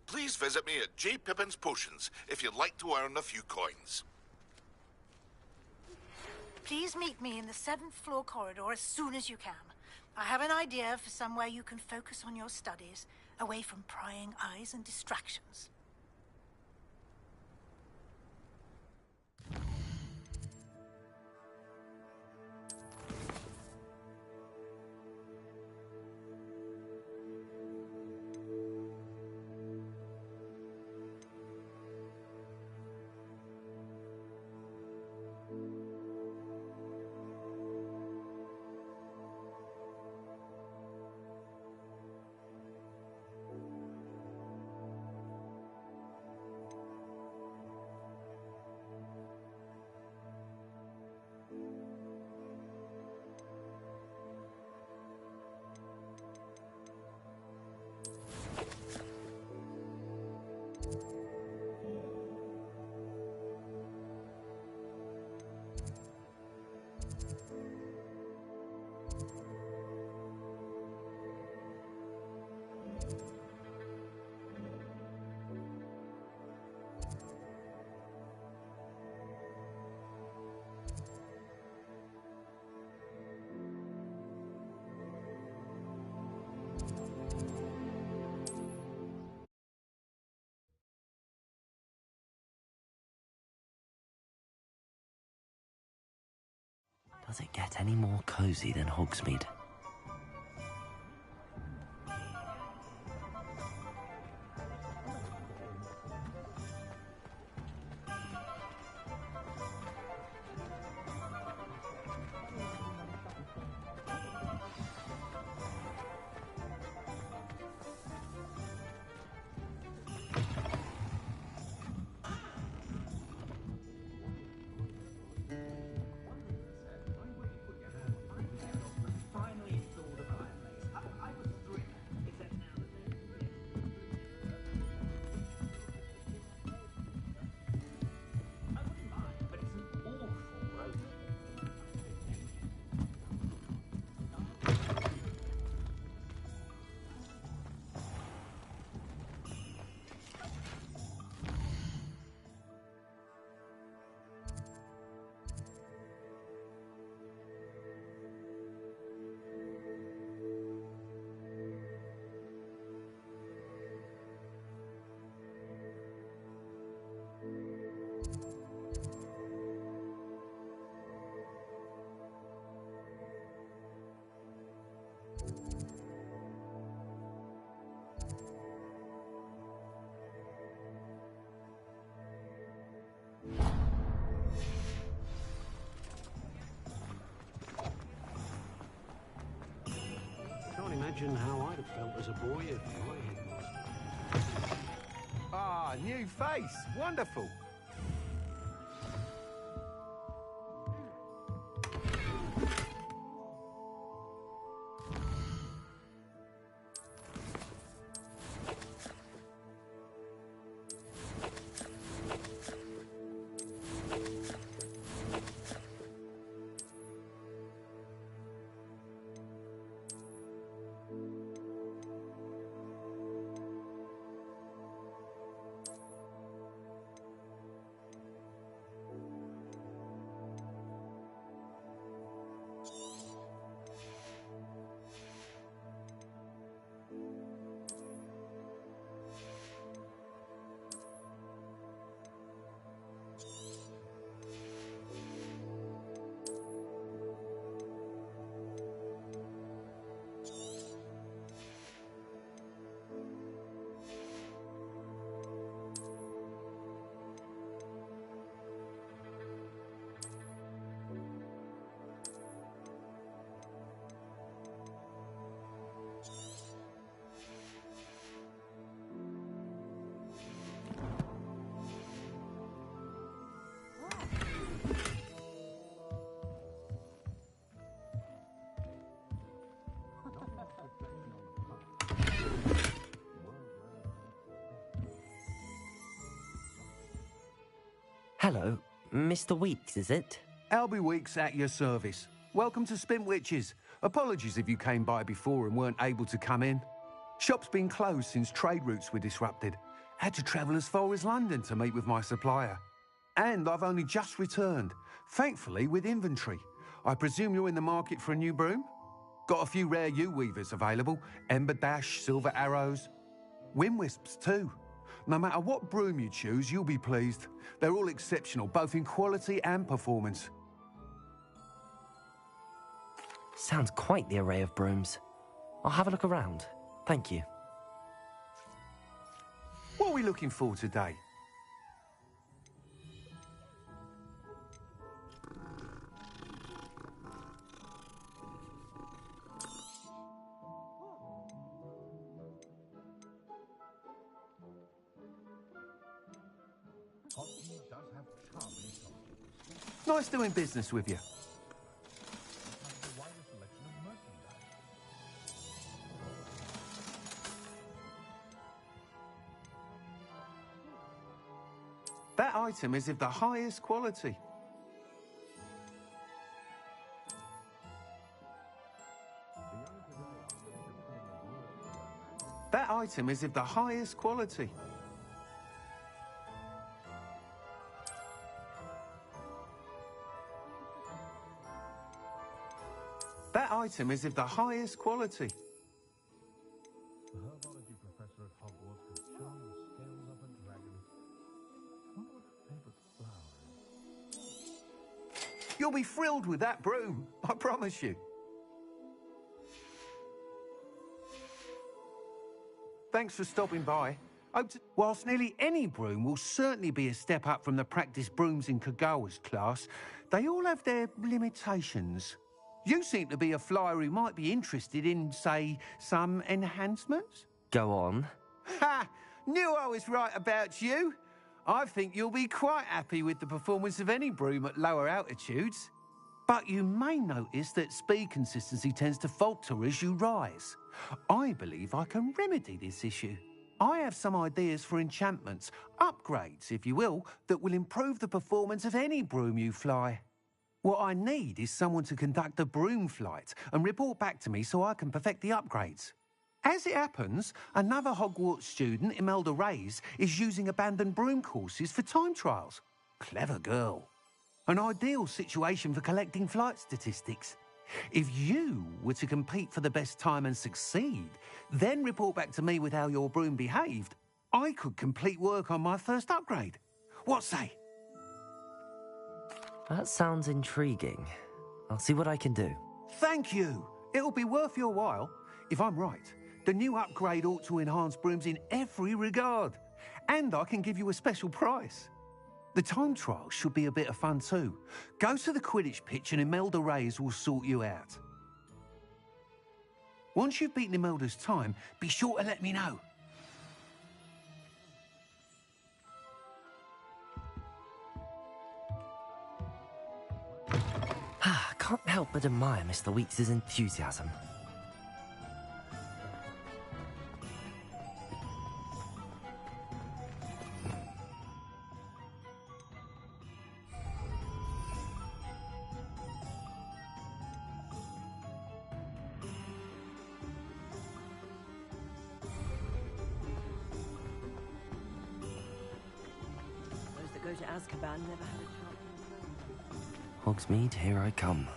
Please visit me at J. Pippin's Potions if you'd like to earn a few coins. Please meet me in the 7th floor corridor as soon as you can. I have an idea for somewhere you can focus on your studies, away from prying eyes and distractions. Does it get any more cozy than Hogsmeade? Can't imagine how I'd have felt as a boy if I had lost. Ah, new face. Wonderful. Hello, Mr. Weeks, is it? Albie Weeks at your service. Welcome to Spintwitches. Apologies if you came by before and weren't able to come in. Shop's been closed since trade routes were disrupted. Had to travel as far as London to meet with my supplier. And I've only just returned, thankfully with inventory. I presume you're in the market for a new broom? Got a few rare U-weavers available. Ember Dash, Silver Arrows. Wind Wisps too. No matter what broom you choose, you'll be pleased. They're all exceptional, both in quality and performance. Sounds quite the array of brooms. I'll have a look around. Thank you. What are we looking for today? Nice doing business with you. That item is of the highest quality. That item is of the highest quality. That item is of the highest quality. The herbology professor at Hogwarts could show the scales of a dragon. What would her favorite flower is? You'll be thrilled with that broom, I promise you. Thanks for stopping by. Whilst nearly any broom will certainly be a step up from the practice brooms in Kagawa's class, they all have their limitations. You seem to be a flyer who might be interested in, say, some enhancements? Go on. Ha! Knew I was right about you. I think you'll be quite happy with the performance of any broom at lower altitudes. But you may notice that speed consistency tends to falter as you rise. I believe I can remedy this issue. I have some ideas for enchantments, upgrades, if you will, that will improve the performance of any broom you fly. What I need is someone to conduct a broom flight and report back to me so I can perfect the upgrades. As it happens, another Hogwarts student, Imelda Reyes, is using abandoned broom courses for time trials. Clever girl. An ideal situation for collecting flight statistics. If you were to compete for the best time and succeed, then report back to me with how your broom behaved, I could complete work on my first upgrade. What say? That sounds intriguing. I'll see what I can do. Thank you. It'll be worth your while. If I'm right, the new upgrade ought to enhance brooms in every regard. And I can give you a special price. The time trial should be a bit of fun too. Go to the Quidditch pitch and Imelda Reyes will sort you out. Once you've beaten Imelda's time, be sure to let me know. Can't help but admire Mr. Weeks' enthusiasm. Those that go to Azkaban never had a chance. Hogsmeade, here I come.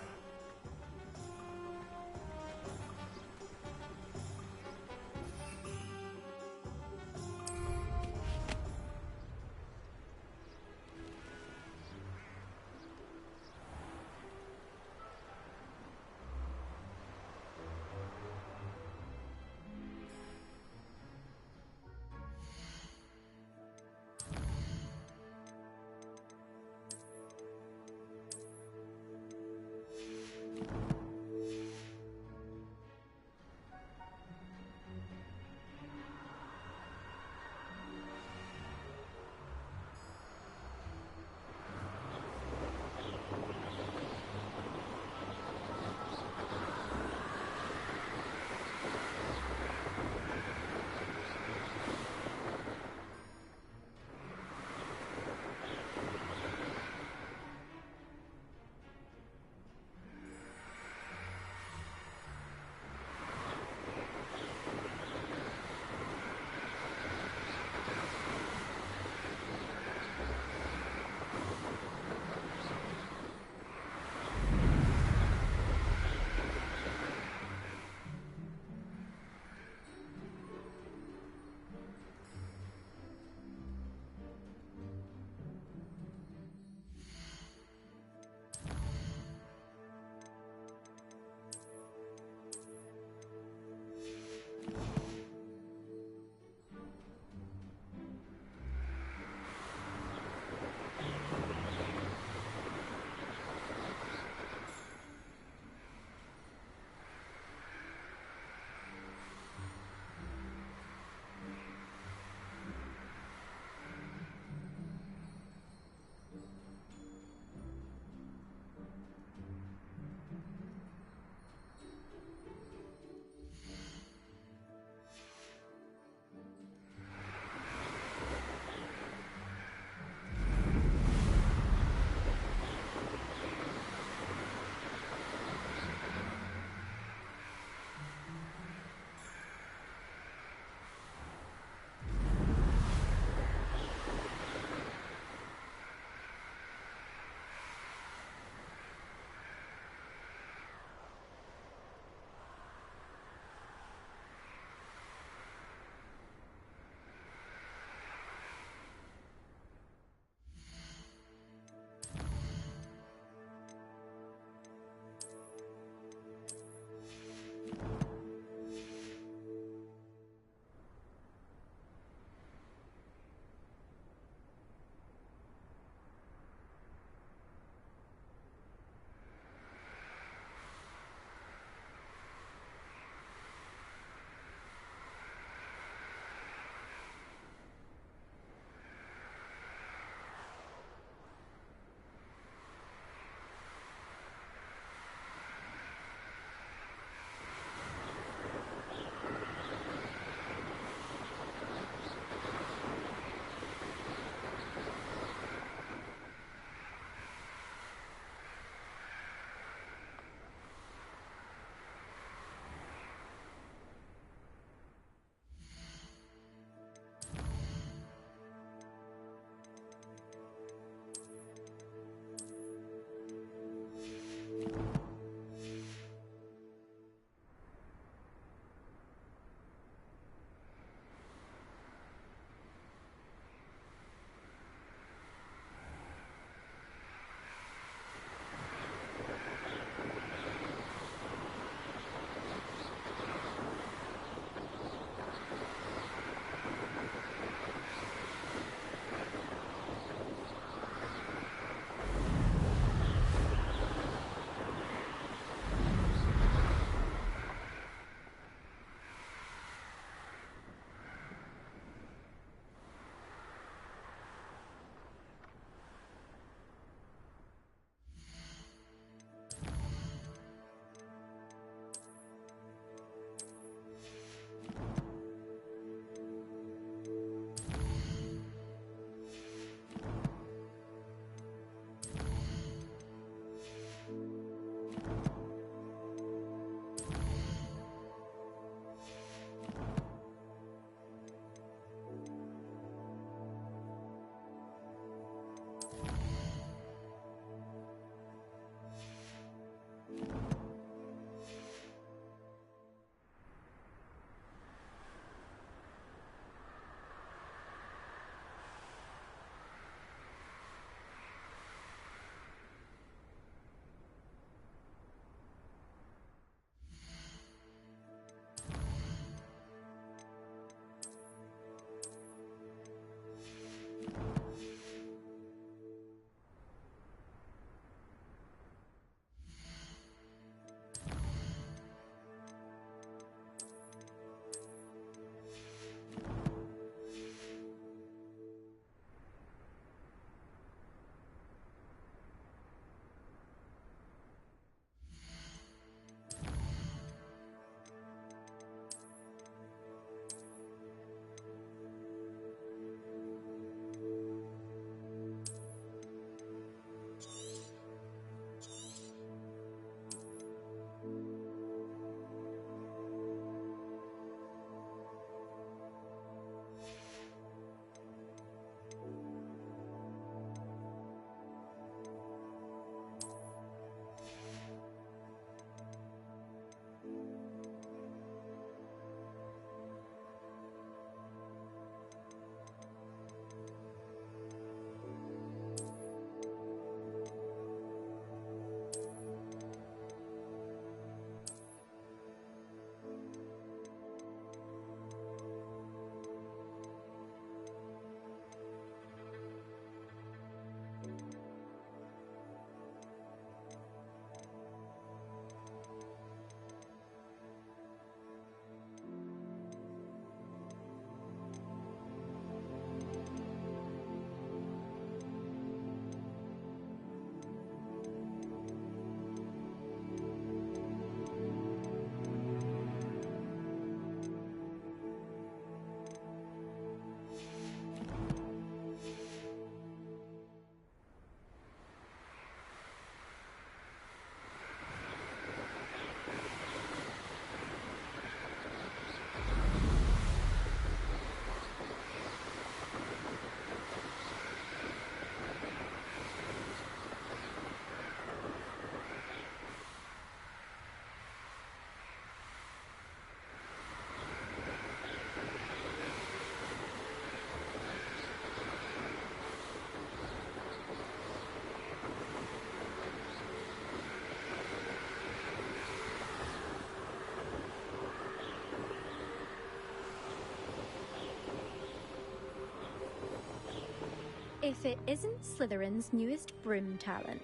if it isn't Slytherin's newest broom talent.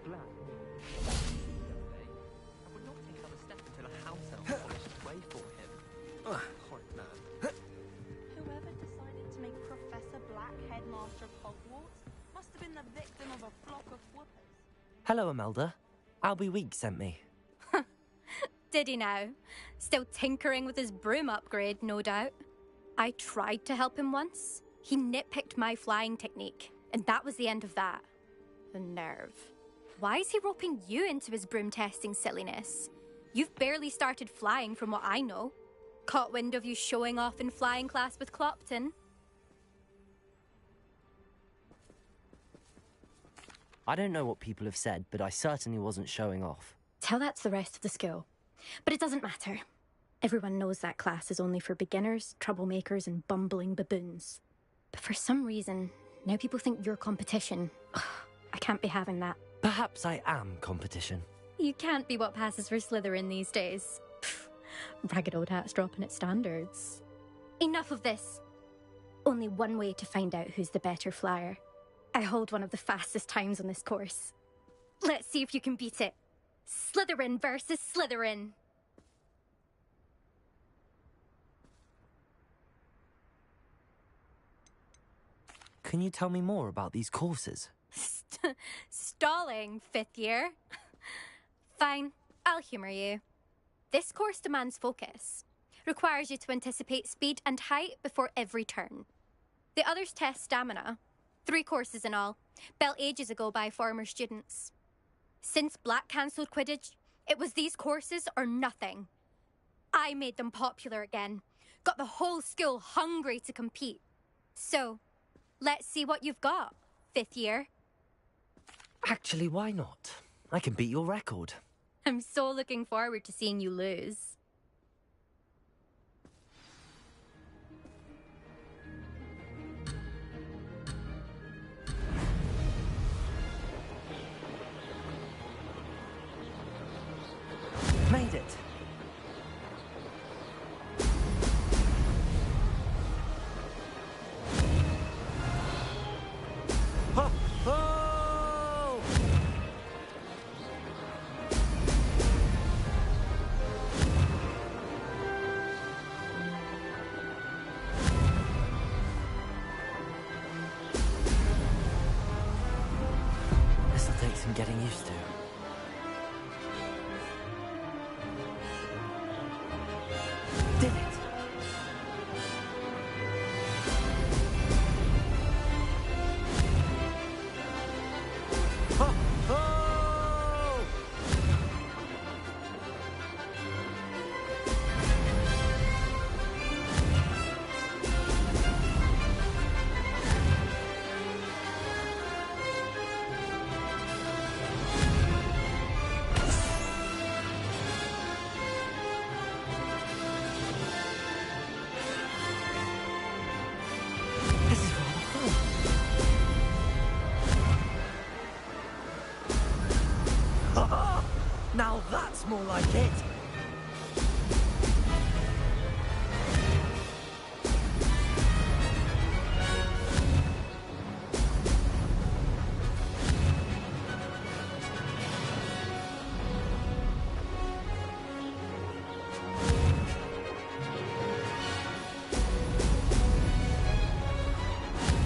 I would not take another step until a house elf polished its way for him. Horrid man. Whoever decided to make Professor Black headmaster of Hogwarts must have been the victim of a flock of whoopers. Hello, Imelda. Albie Week sent me. Did he now? Still tinkering with his broom upgrade, no doubt. I tried to help him once. He nitpicked my flying technique, and that was the end of that. The nerve. Why is he roping you into his broom testing silliness? You've barely started flying from what I know. Caught wind of you showing off in flying class with Clopton. I don't know what people have said, but I certainly wasn't showing off. Tell that to the rest of the school. But it doesn't matter. Everyone knows that class is only for beginners, troublemakers, and bumbling baboons. But for some reason, now people think you're competition. Ugh, I can't be having that. Perhaps I am competition. You can't be what passes for Slytherin these days. Pfft, ragged old hat's dropping its standards. Enough of this. Only one way to find out who's the better flyer. I hold one of the fastest times on this course. Let's see if you can beat it. Slytherin versus Slytherin. Can you tell me more about these courses? Stalling, 5th year. Fine, I'll humour you. This course demands focus. Requires you to anticipate speed and height before every turn. The others test stamina. 3 courses in all, built ages ago by former students. Since Black cancelled Quidditch, it was these courses or nothing. I made them popular again. Got the whole school hungry to compete. So, let's see what you've got, 5th year. Actually, why not? I can beat your record. I'm so looking forward to seeing you lose. Made it. Ho! Ho! This'll take some getting used to. Did it! Ho! Ho! This is rather fun. Ah, now that's more like it.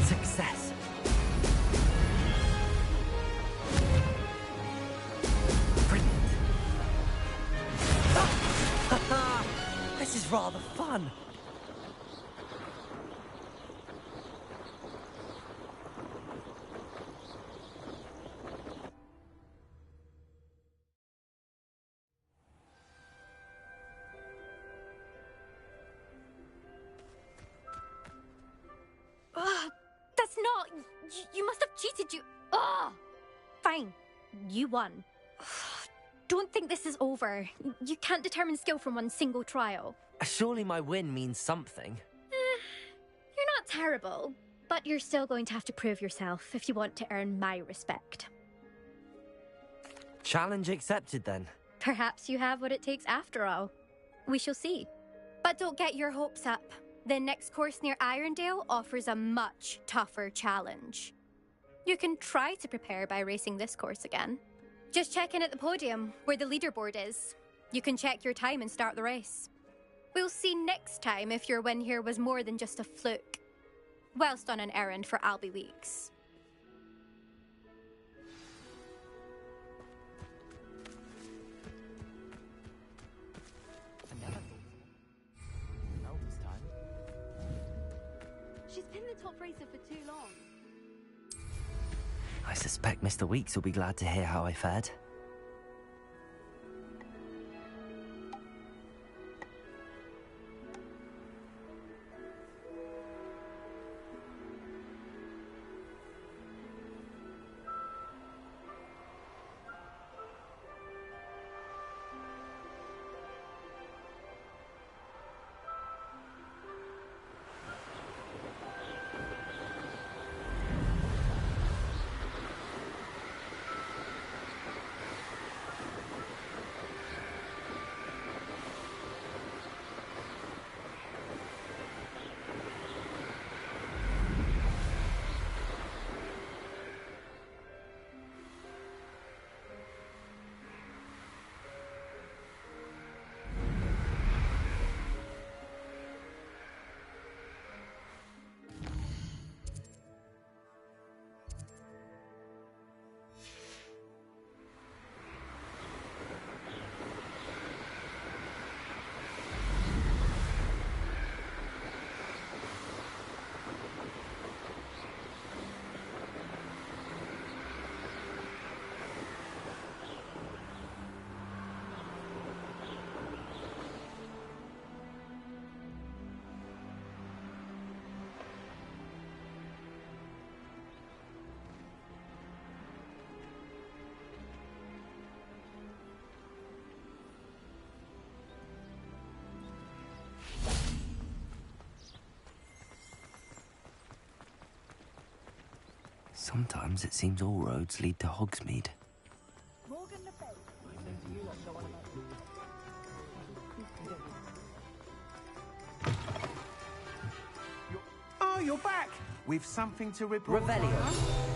Success. Brilliant. Ah! This is rather fun. Ugh, that's not... You must have cheated, you... Ugh! Fine. You won. Ugh, don't think this is over. You can't determine skill from one single trial. Surely my win means something. You're not terrible, but you're still going to have to prove yourself if you want to earn my respect. Challenge accepted then. Perhaps you have what it takes after all. We shall see. But don't get your hopes up. The next course near Irondale offers a much tougher challenge. You can try to prepare by racing this course again. Just check in at the podium, where the leaderboard is. You can check your time and start the race. We'll see next time if your win here was more than just a fluke. Whilst on an errand for Albie Weeks. She's been the top racer for too long. I suspect Mr. Weeks will be glad to hear how I fared. Sometimes it seems all roads lead to Hogsmeade. Oh, you're back! With something to report. Revelio.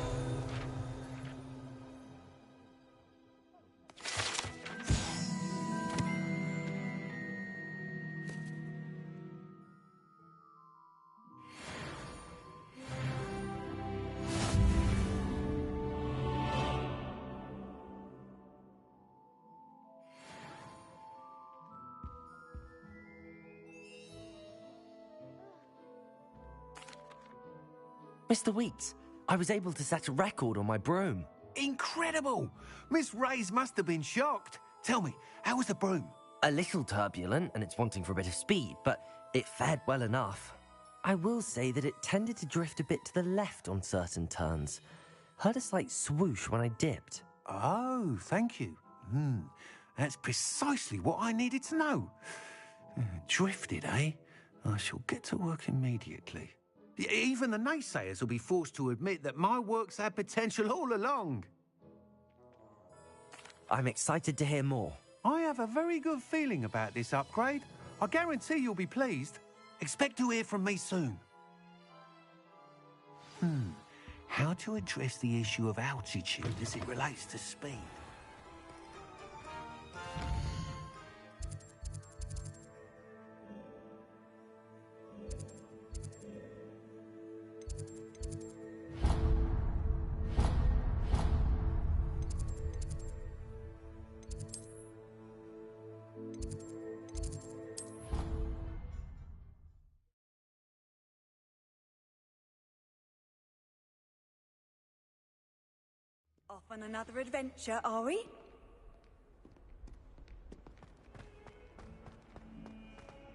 Mr. Weeks, I was able to set a record on my broom. Incredible! Miss Reyes must have been shocked. Tell me, how was the broom? A little turbulent, and it's wanting for a bit of speed, but it fared well enough. I will say that it tended to drift a bit to the left on certain turns. Heard a slight swoosh when I dipped. Oh, thank you. That's precisely what I needed to know. Drifted, eh? I shall get to work immediately. Even the naysayers will be forced to admit that my work's had potential all along. I'm excited to hear more. I have a very good feeling about this upgrade. I guarantee you'll be pleased. Expect to hear from me soon. How to address the issue of altitude as it relates to speed? Off on another adventure, are we?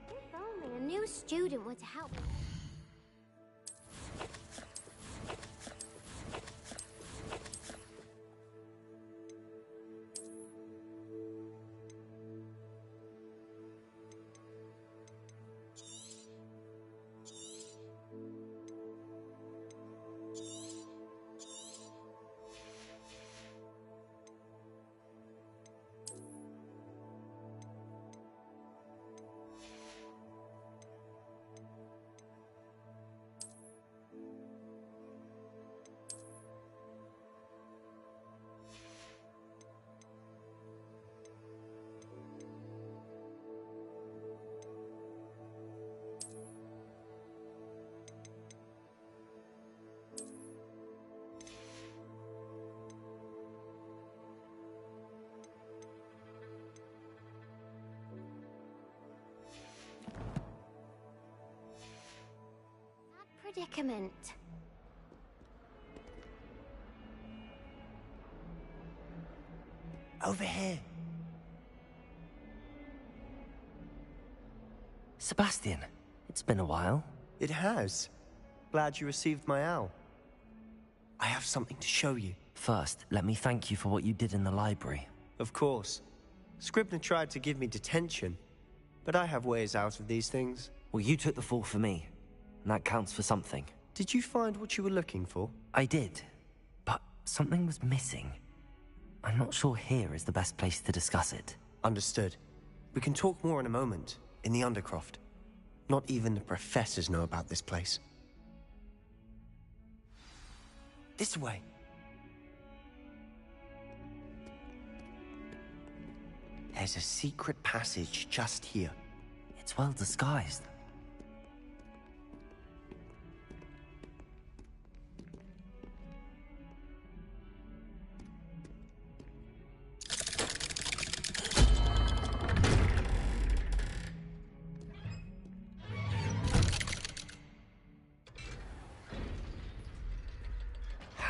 If only a new student were to help. predicament. Over here. Sebastian, it's been a while. It has. Glad you received my owl. I have something to show you. First, let me thank you for what you did in the library. Of course. Scribner tried to give me detention, but I have ways out of these things. Well, you took the fall for me, and that counts for something. Did you find what you were looking for? I did, but something was missing. I'm not sure here is the best place to discuss it. Understood. We can talk more in a moment, in the Undercroft. Not even the professors know about this place. This way. There's a secret passage just here. It's well disguised.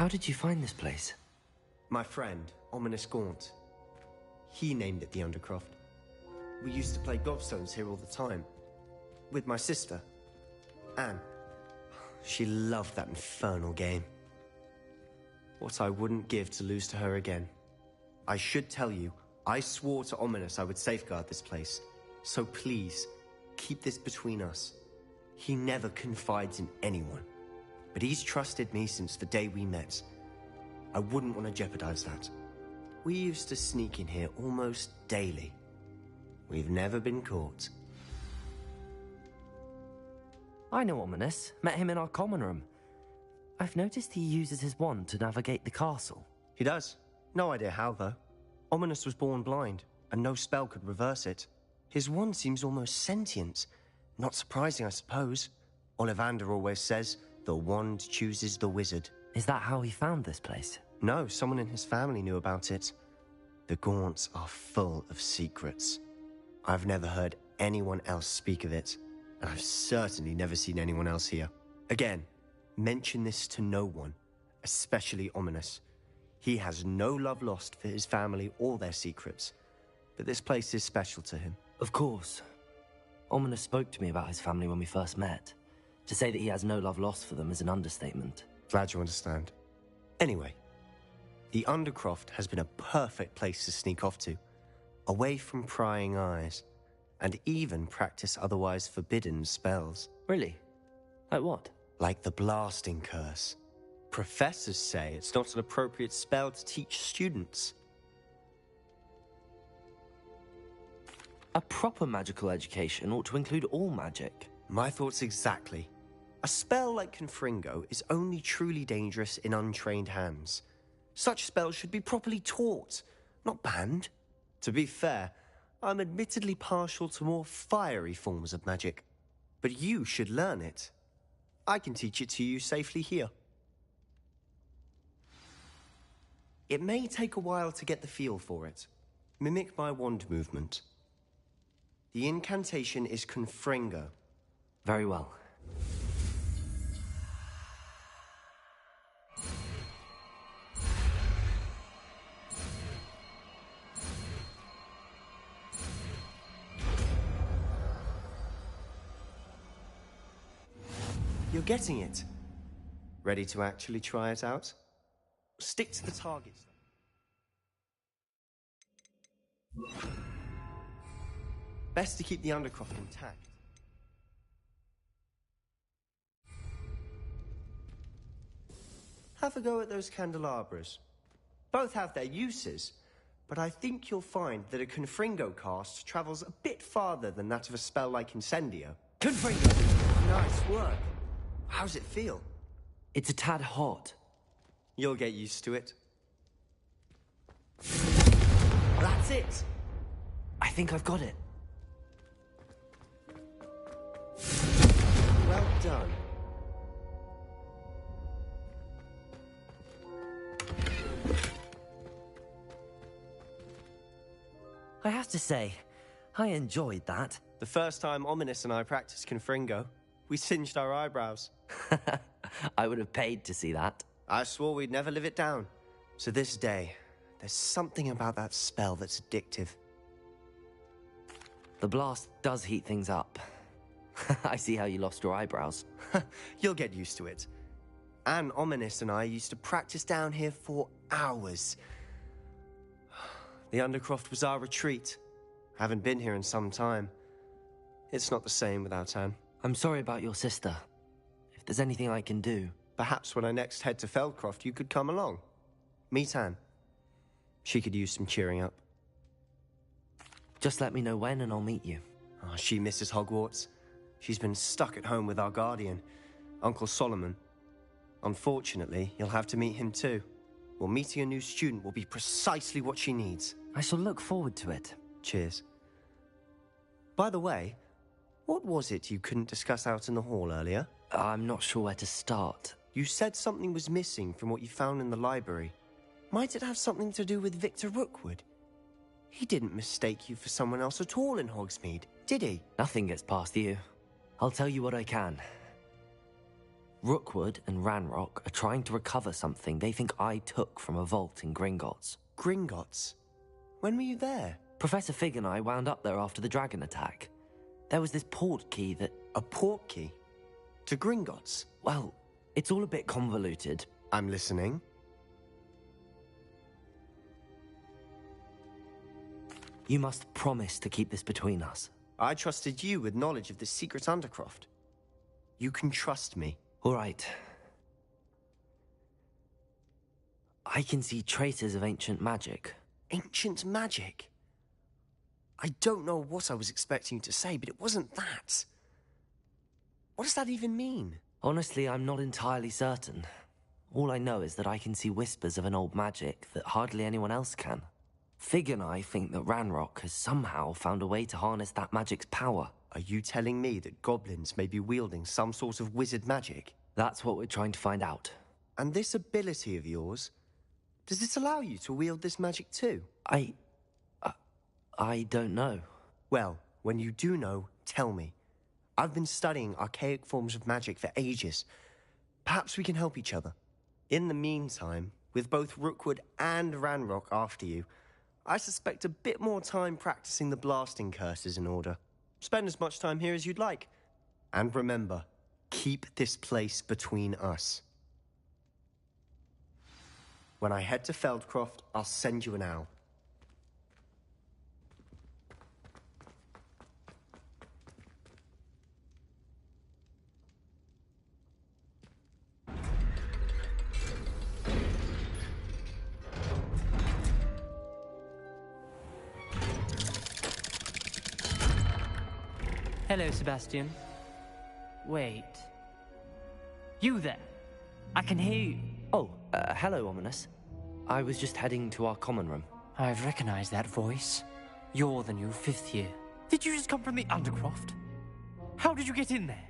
How did you find this place? My friend, Ominous Gaunt. He named it the Undercroft. We used to play gobstones here all the time. With my sister, Anne. She loved that infernal game. What I wouldn't give to lose to her again. I should tell you, I swore to Ominous I would safeguard this place. So please, keep this between us. He never confides in anyone. But he's trusted me since the day we met. I wouldn't want to jeopardize that. We used to sneak in here almost daily. We've never been caught. I know Ominous. Met him in our common room. I've noticed he uses his wand to navigate the castle. He does. No idea how, though. Ominous was born blind, and no spell could reverse it. His wand seems almost sentient. Not surprising, I suppose. Ollivander always says, the wand chooses the wizard. Is that how he found this place? No, someone in his family knew about it. The Gaunts are full of secrets. I've never heard anyone else speak of it, and I've certainly never seen anyone else here. Again, mention this to no one, especially Ominous. He has no love lost for his family or their secrets, but this place is special to him. Of course. Ominous spoke to me about his family when we first met. To say that he has no love lost for them is an understatement. Glad you understand. Anyway, the Undercroft has been a perfect place to sneak off to, away from prying eyes, and even practice otherwise forbidden spells. Really? Like what? Like the blasting curse. Professors say it's not an appropriate spell to teach students. A proper magical education ought to include all magic. My thoughts exactly. A spell like Confringo is only truly dangerous in untrained hands. Such spells should be properly taught, not banned. To be fair, I'm admittedly partial to more fiery forms of magic. But you should learn it. I can teach it to you safely here. It may take a while to get the feel for it. Mimic my wand movement. The incantation is Confringo. Very well. You're getting it. Ready to actually try it out? Stick to the targets. Best to keep the Undercroft intact. Have a go at those candelabras. Both have their uses, but I think you'll find that a Confringo cast travels a bit farther than that of a spell like Incendio. Confringo! Nice work. How's it feel? It's a tad hot. You'll get used to it. That's it! I think I've got it. Well done. I have to say, I enjoyed that. The first time Ominous and I practiced Confringo, We singed our eyebrows. I would have paid to see that. I swore we'd never live it down. So this day, there's something about that spell that's addictive. The blast does heat things up. I see how you lost your eyebrows. You'll get used to it. Anne, Ominous, and I used to practice down here for hours. The Undercroft was our retreat. Haven't been here in some time. It's not the same without Anne. I'm sorry about your sister. If there's anything I can do... Perhaps when I next head to Feldcroft, you could come along. Meet Anne. She could use some cheering up. Just let me know when and I'll meet you. Oh, she misses Hogwarts. She's been stuck at home with our guardian, Uncle Solomon. Unfortunately, you'll have to meet him too. Well, meeting a new student will be precisely what she needs. I shall look forward to it. Cheers. By the way, what was it you couldn't discuss out in the hall earlier? I'm not sure where to start. You said something was missing from what you found in the library. Might it have something to do with Victor Rookwood? He didn't mistake you for someone else at all in Hogsmeade, did he? Nothing gets past you. I'll tell you what I can. Rookwood and Ranrock are trying to recover something they think I took from a vault in Gringotts. Gringotts? When were you there? Professor Fig and I wound up there after the dragon attack. There was this port key that... A port key? To Gringotts? Well, it's all a bit convoluted. I'm listening. You must promise to keep this between us. I trusted you with knowledge of the secret Undercroft. You can trust me. All right. I can see traces of ancient magic. Ancient magic? I don't know what I was expecting you to say, but it wasn't that. What does that even mean? Honestly, I'm not entirely certain. All I know is that I can see whispers of an old magic that hardly anyone else can. Fig and I think that Ranrock has somehow found a way to harness that magic's power. Are you telling me that goblins may be wielding some sort of wizard magic? That's what we're trying to find out. And this ability of yours, does it allow you to wield this magic too? I don't know. Well, when you do know, tell me. I've been studying archaic forms of magic for ages. Perhaps we can help each other. In the meantime, with both Rookwood and Ranrock after you, I suspect a bit more time practicing the blasting curse is in order. Spend as much time here as you'd like. And remember, keep this place between us. When I head to Feldcroft, I'll send you an owl. Hello, Sebastian. Wait. You there? I can hear you. Oh, hello, Ominous. I was just heading to our common room. I've recognized that voice. You're the new 5th year. Did you just come from the Undercroft? How did you get in there?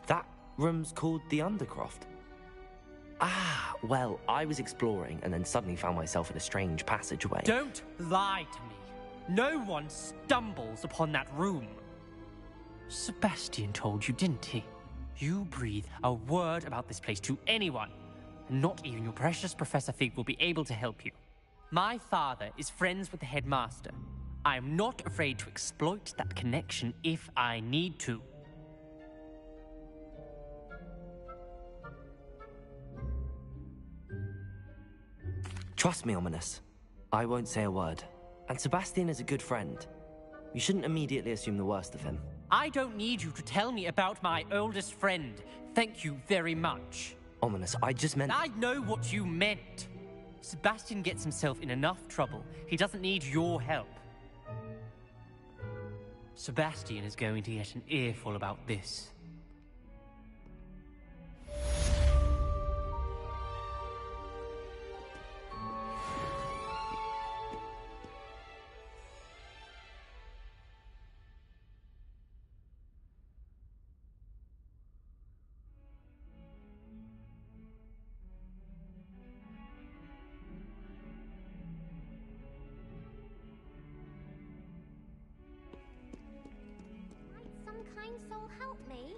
That room's called the Undercroft. Ah, well, I was exploring and then suddenly found myself in a strange passageway. Don't lie to me. No one stumbles upon that room. Sebastian told you, didn't he? You breathe a word about this place to anyone, and not even your precious Professor Fig will be able to help you. My father is friends with the headmaster. I am not afraid to exploit that connection if I need to. Trust me, Ominous. I won't say a word. And Sebastian is a good friend. You shouldn't immediately assume the worst of him. I don't need you to tell me about my oldest friend. Thank you very much. Ominous, I just meant... I know what you meant. Sebastian gets himself in enough trouble. He doesn't need your help. Sebastian is going to get an earful about this. all help me?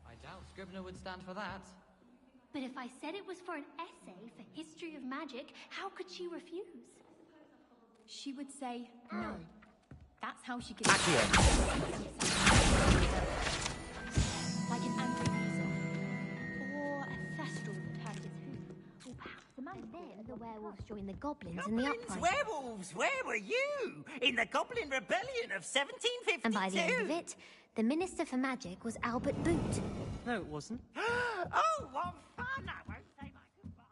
I doubt Scribner would stand for that. But if I said it was for an essay for history of magic, how could she refuse? She would say no. That's how she gets like an angry weasel. Or a thestral that hurt its hoof. Or perhaps a man. And then the werewolves joined the goblins in the Goblins, uprising. werewolves, where were you? In the Goblin Rebellion of 1752? And by the end of it, the Minister for Magic was Albert Boot. No, it wasn't. Oh, what fun! I won't say my goodbye.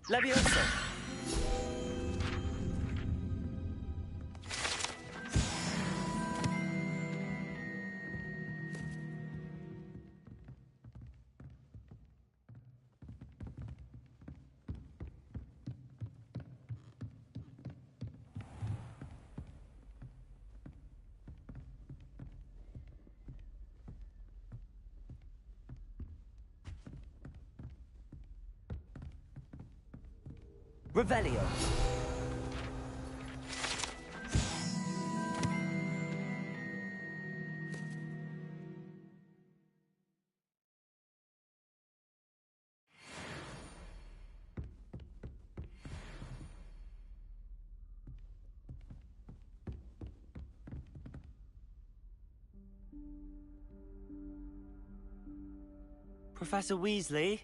Leviosa! Revelio. Professor Weasley?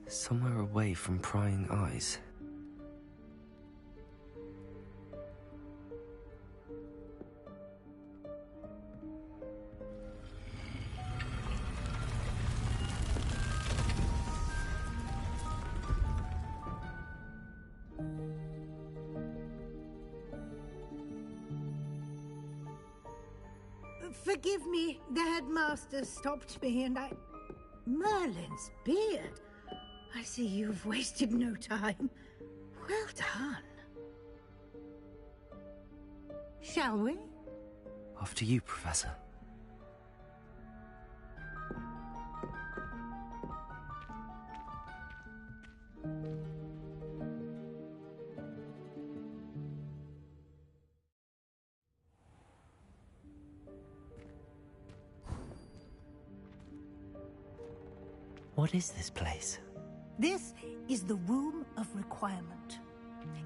Somewhere away from prying eyes. Forgive me, the headmaster stopped me and I... Merlin's beard. I see you've wasted no time. Well done. Shall we? After you, Professor. What is this place? This is the Room of Requirement.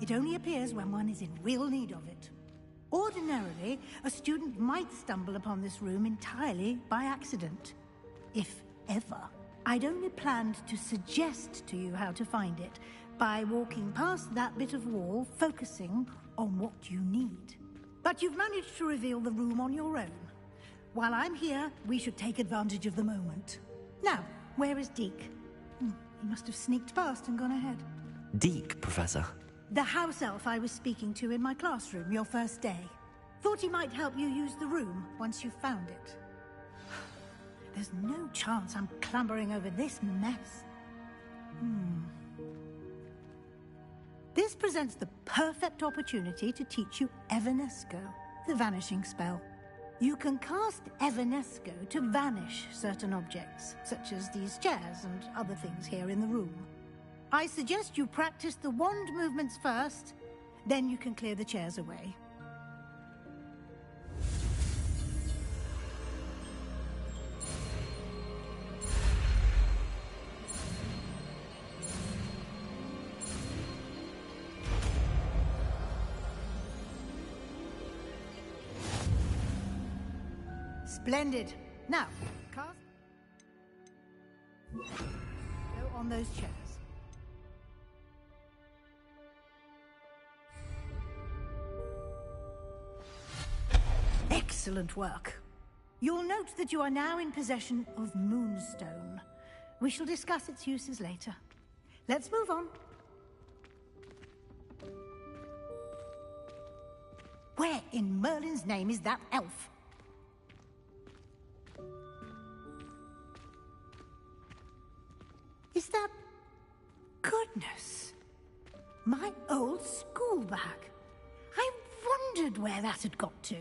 It only appears when one is in real need of it. Ordinarily, a student might stumble upon this room entirely by accident. If ever. I'd only planned to suggest to you how to find it by walking past that bit of wall, focusing on what you need. But you've managed to reveal the room on your own. While I'm here, we should take advantage of the moment. Now, where is Deke? He must have sneaked past and gone ahead. Deke, Professor. The house elf I was speaking to in my classroom your first day. Thought he might help you use the room once you found it. There's no chance I'm clambering over this mess. This presents the perfect opportunity to teach you Evanesco, the vanishing spell. You can cast Evanesco to vanish certain objects, such as these chairs and other things here in the room. I suggest you practice the wand movements first, then you can clear the chairs away. Splendid. Now, cast... on those chairs. Excellent work. You'll note that you are now in possession of Moonstone. We shall discuss its uses later. Let's move on. Where in Merlin's name is that elf? Is that... Goodness. My old school bag. I wondered where that had got to.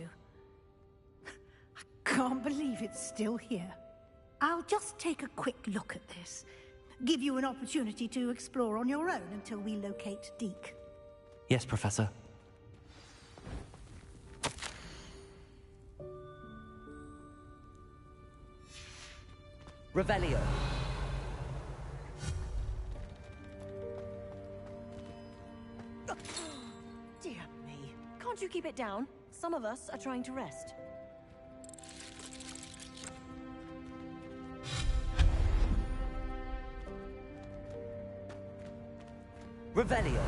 I can't believe it's still here. I'll just take a quick look at this. Give you an opportunity to explore on your own until we locate Deke. Yes, Professor. Revelio. Dear me. Can't you keep it down? Some of us are trying to rest. Revelio.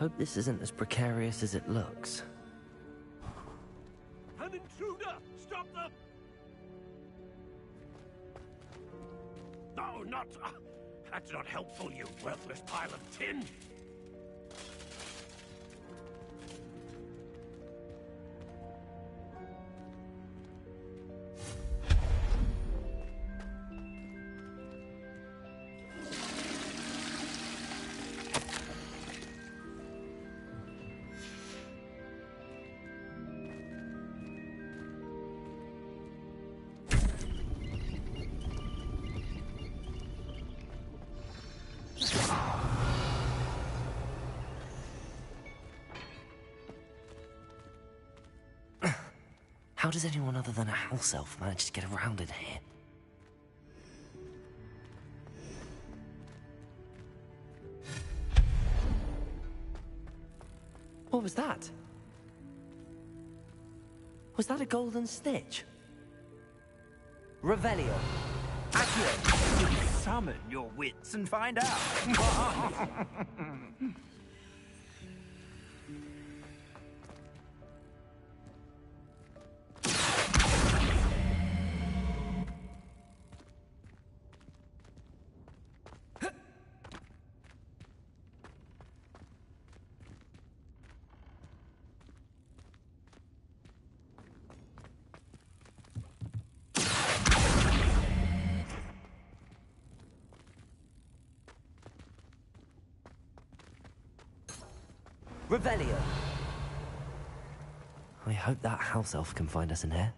Hope this isn't as precarious as it looks. An intruder! Stop them! No, not... that's not helpful, you worthless pile of tin! How does anyone other than a house elf manage to get around in here? What was that? Was that a golden snitch? Revelio. Accio. Summon your wits and find out. Revelio. I hope that house elf can find us in here.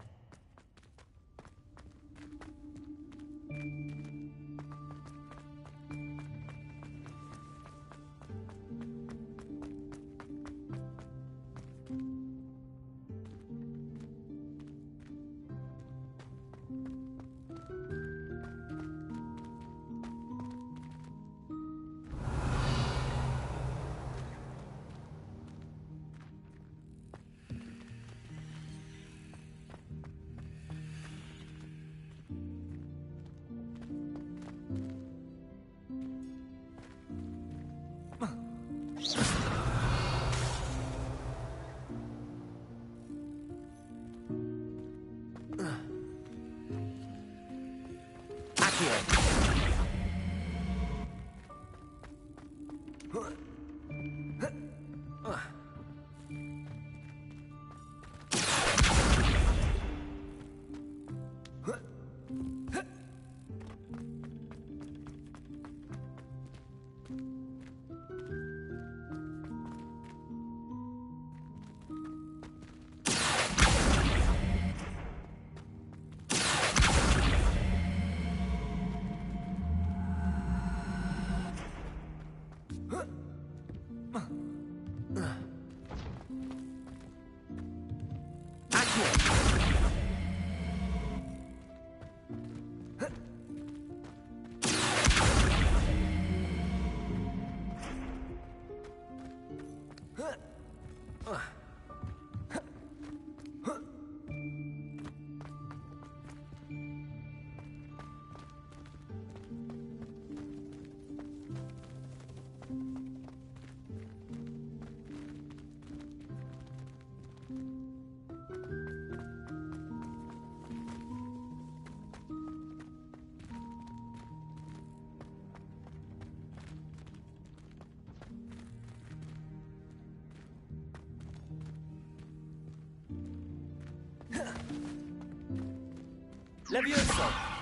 Levioso!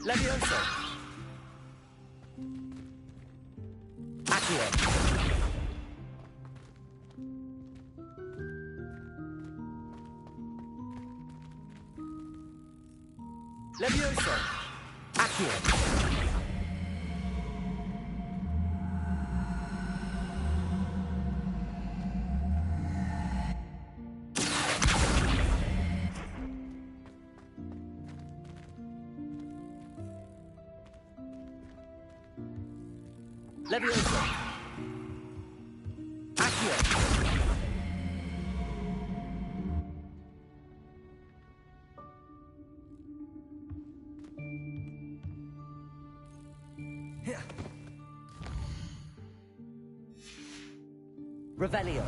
Levioso! Accio! Levioso! Accio! Levioso! Accio! Revelio!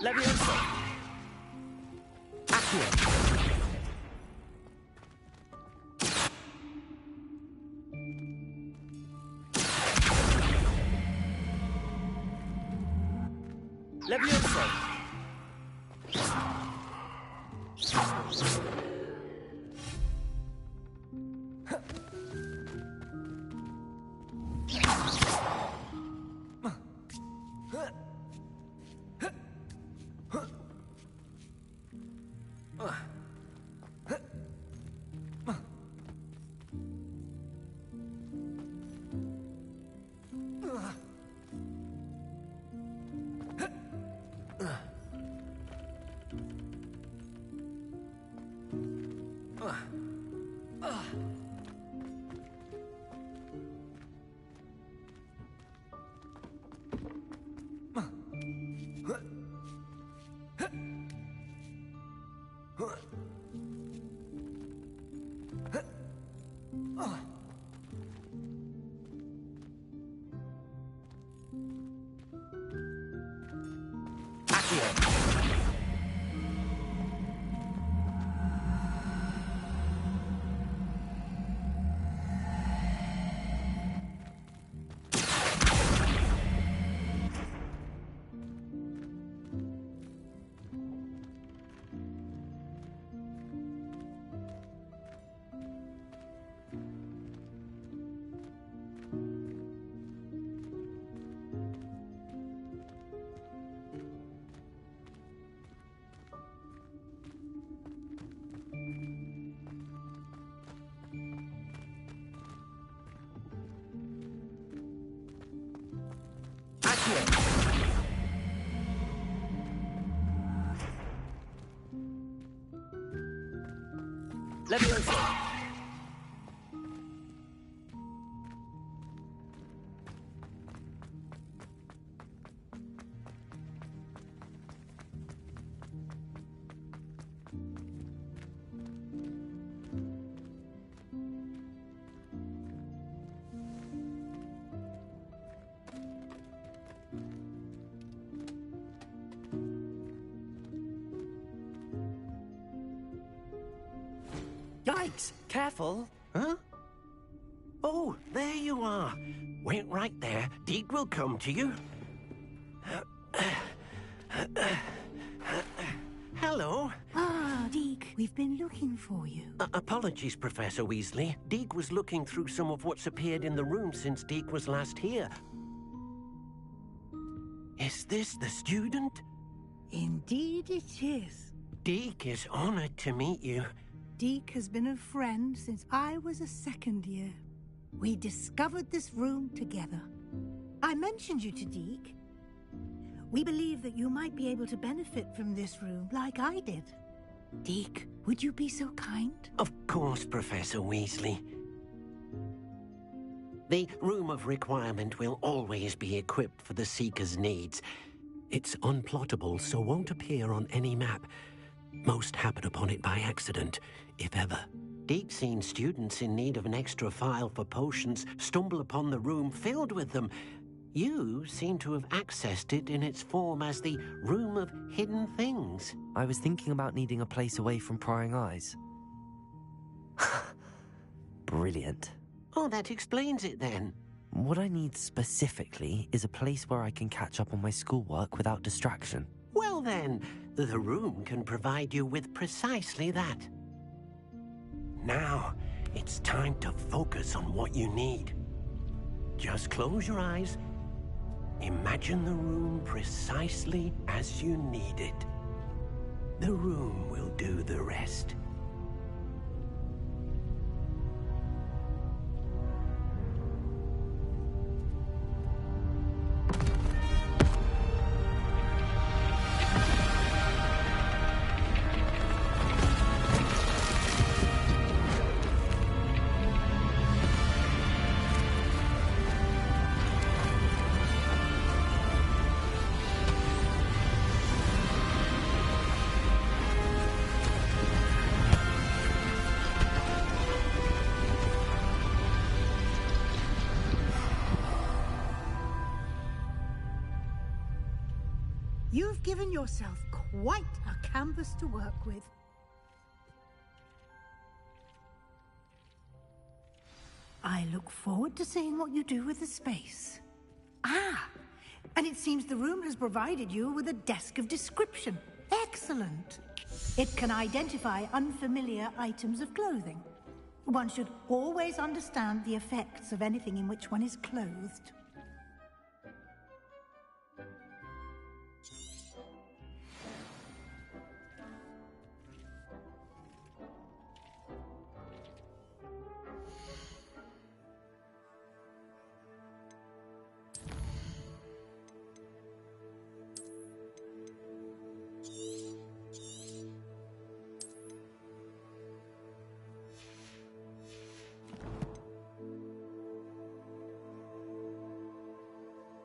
Levioso! Accio! Levioso! Levioso! Yikes! Careful! Huh? Oh, there you are. Wait right there. Deke will come to you. Hello. Ah, Deke, we've been looking for you. Apologies, Professor Weasley. Deke was looking through some of what's appeared in the room since Deke was last here. Is this the student? Indeed it is. Deke is honored to meet you. Deke has been a friend since I was a second year. We discovered this room together. I mentioned you to Deke. We believe that you might be able to benefit from this room like I did. Deke, would you be so kind? Of course, Professor Weasley. The Room of Requirement will always be equipped for the Seeker's needs. It's unplottable, so won't appear on any map. Most happen upon it by accident, if ever. Deke's seen students in need of an extra file for potions stumble upon the room filled with them. You seem to have accessed it in its form as the Room of Hidden Things. I was thinking about needing a place away from prying eyes. Brilliant. Oh, that explains it then. What I need specifically is a place where I can catch up on my schoolwork without distraction. Well then, the room can provide you with precisely that. Now, it's time to focus on what you need. Just close your eyes. Imagine the room precisely as you need it. The room will do the rest. You've given yourself quite a canvas to work with. I look forward to seeing what you do with the space. Ah, and it seems the room has provided you with a desk of description. Excellent. It can identify unfamiliar items of clothing. One should always understand the effects of anything in which one is clothed.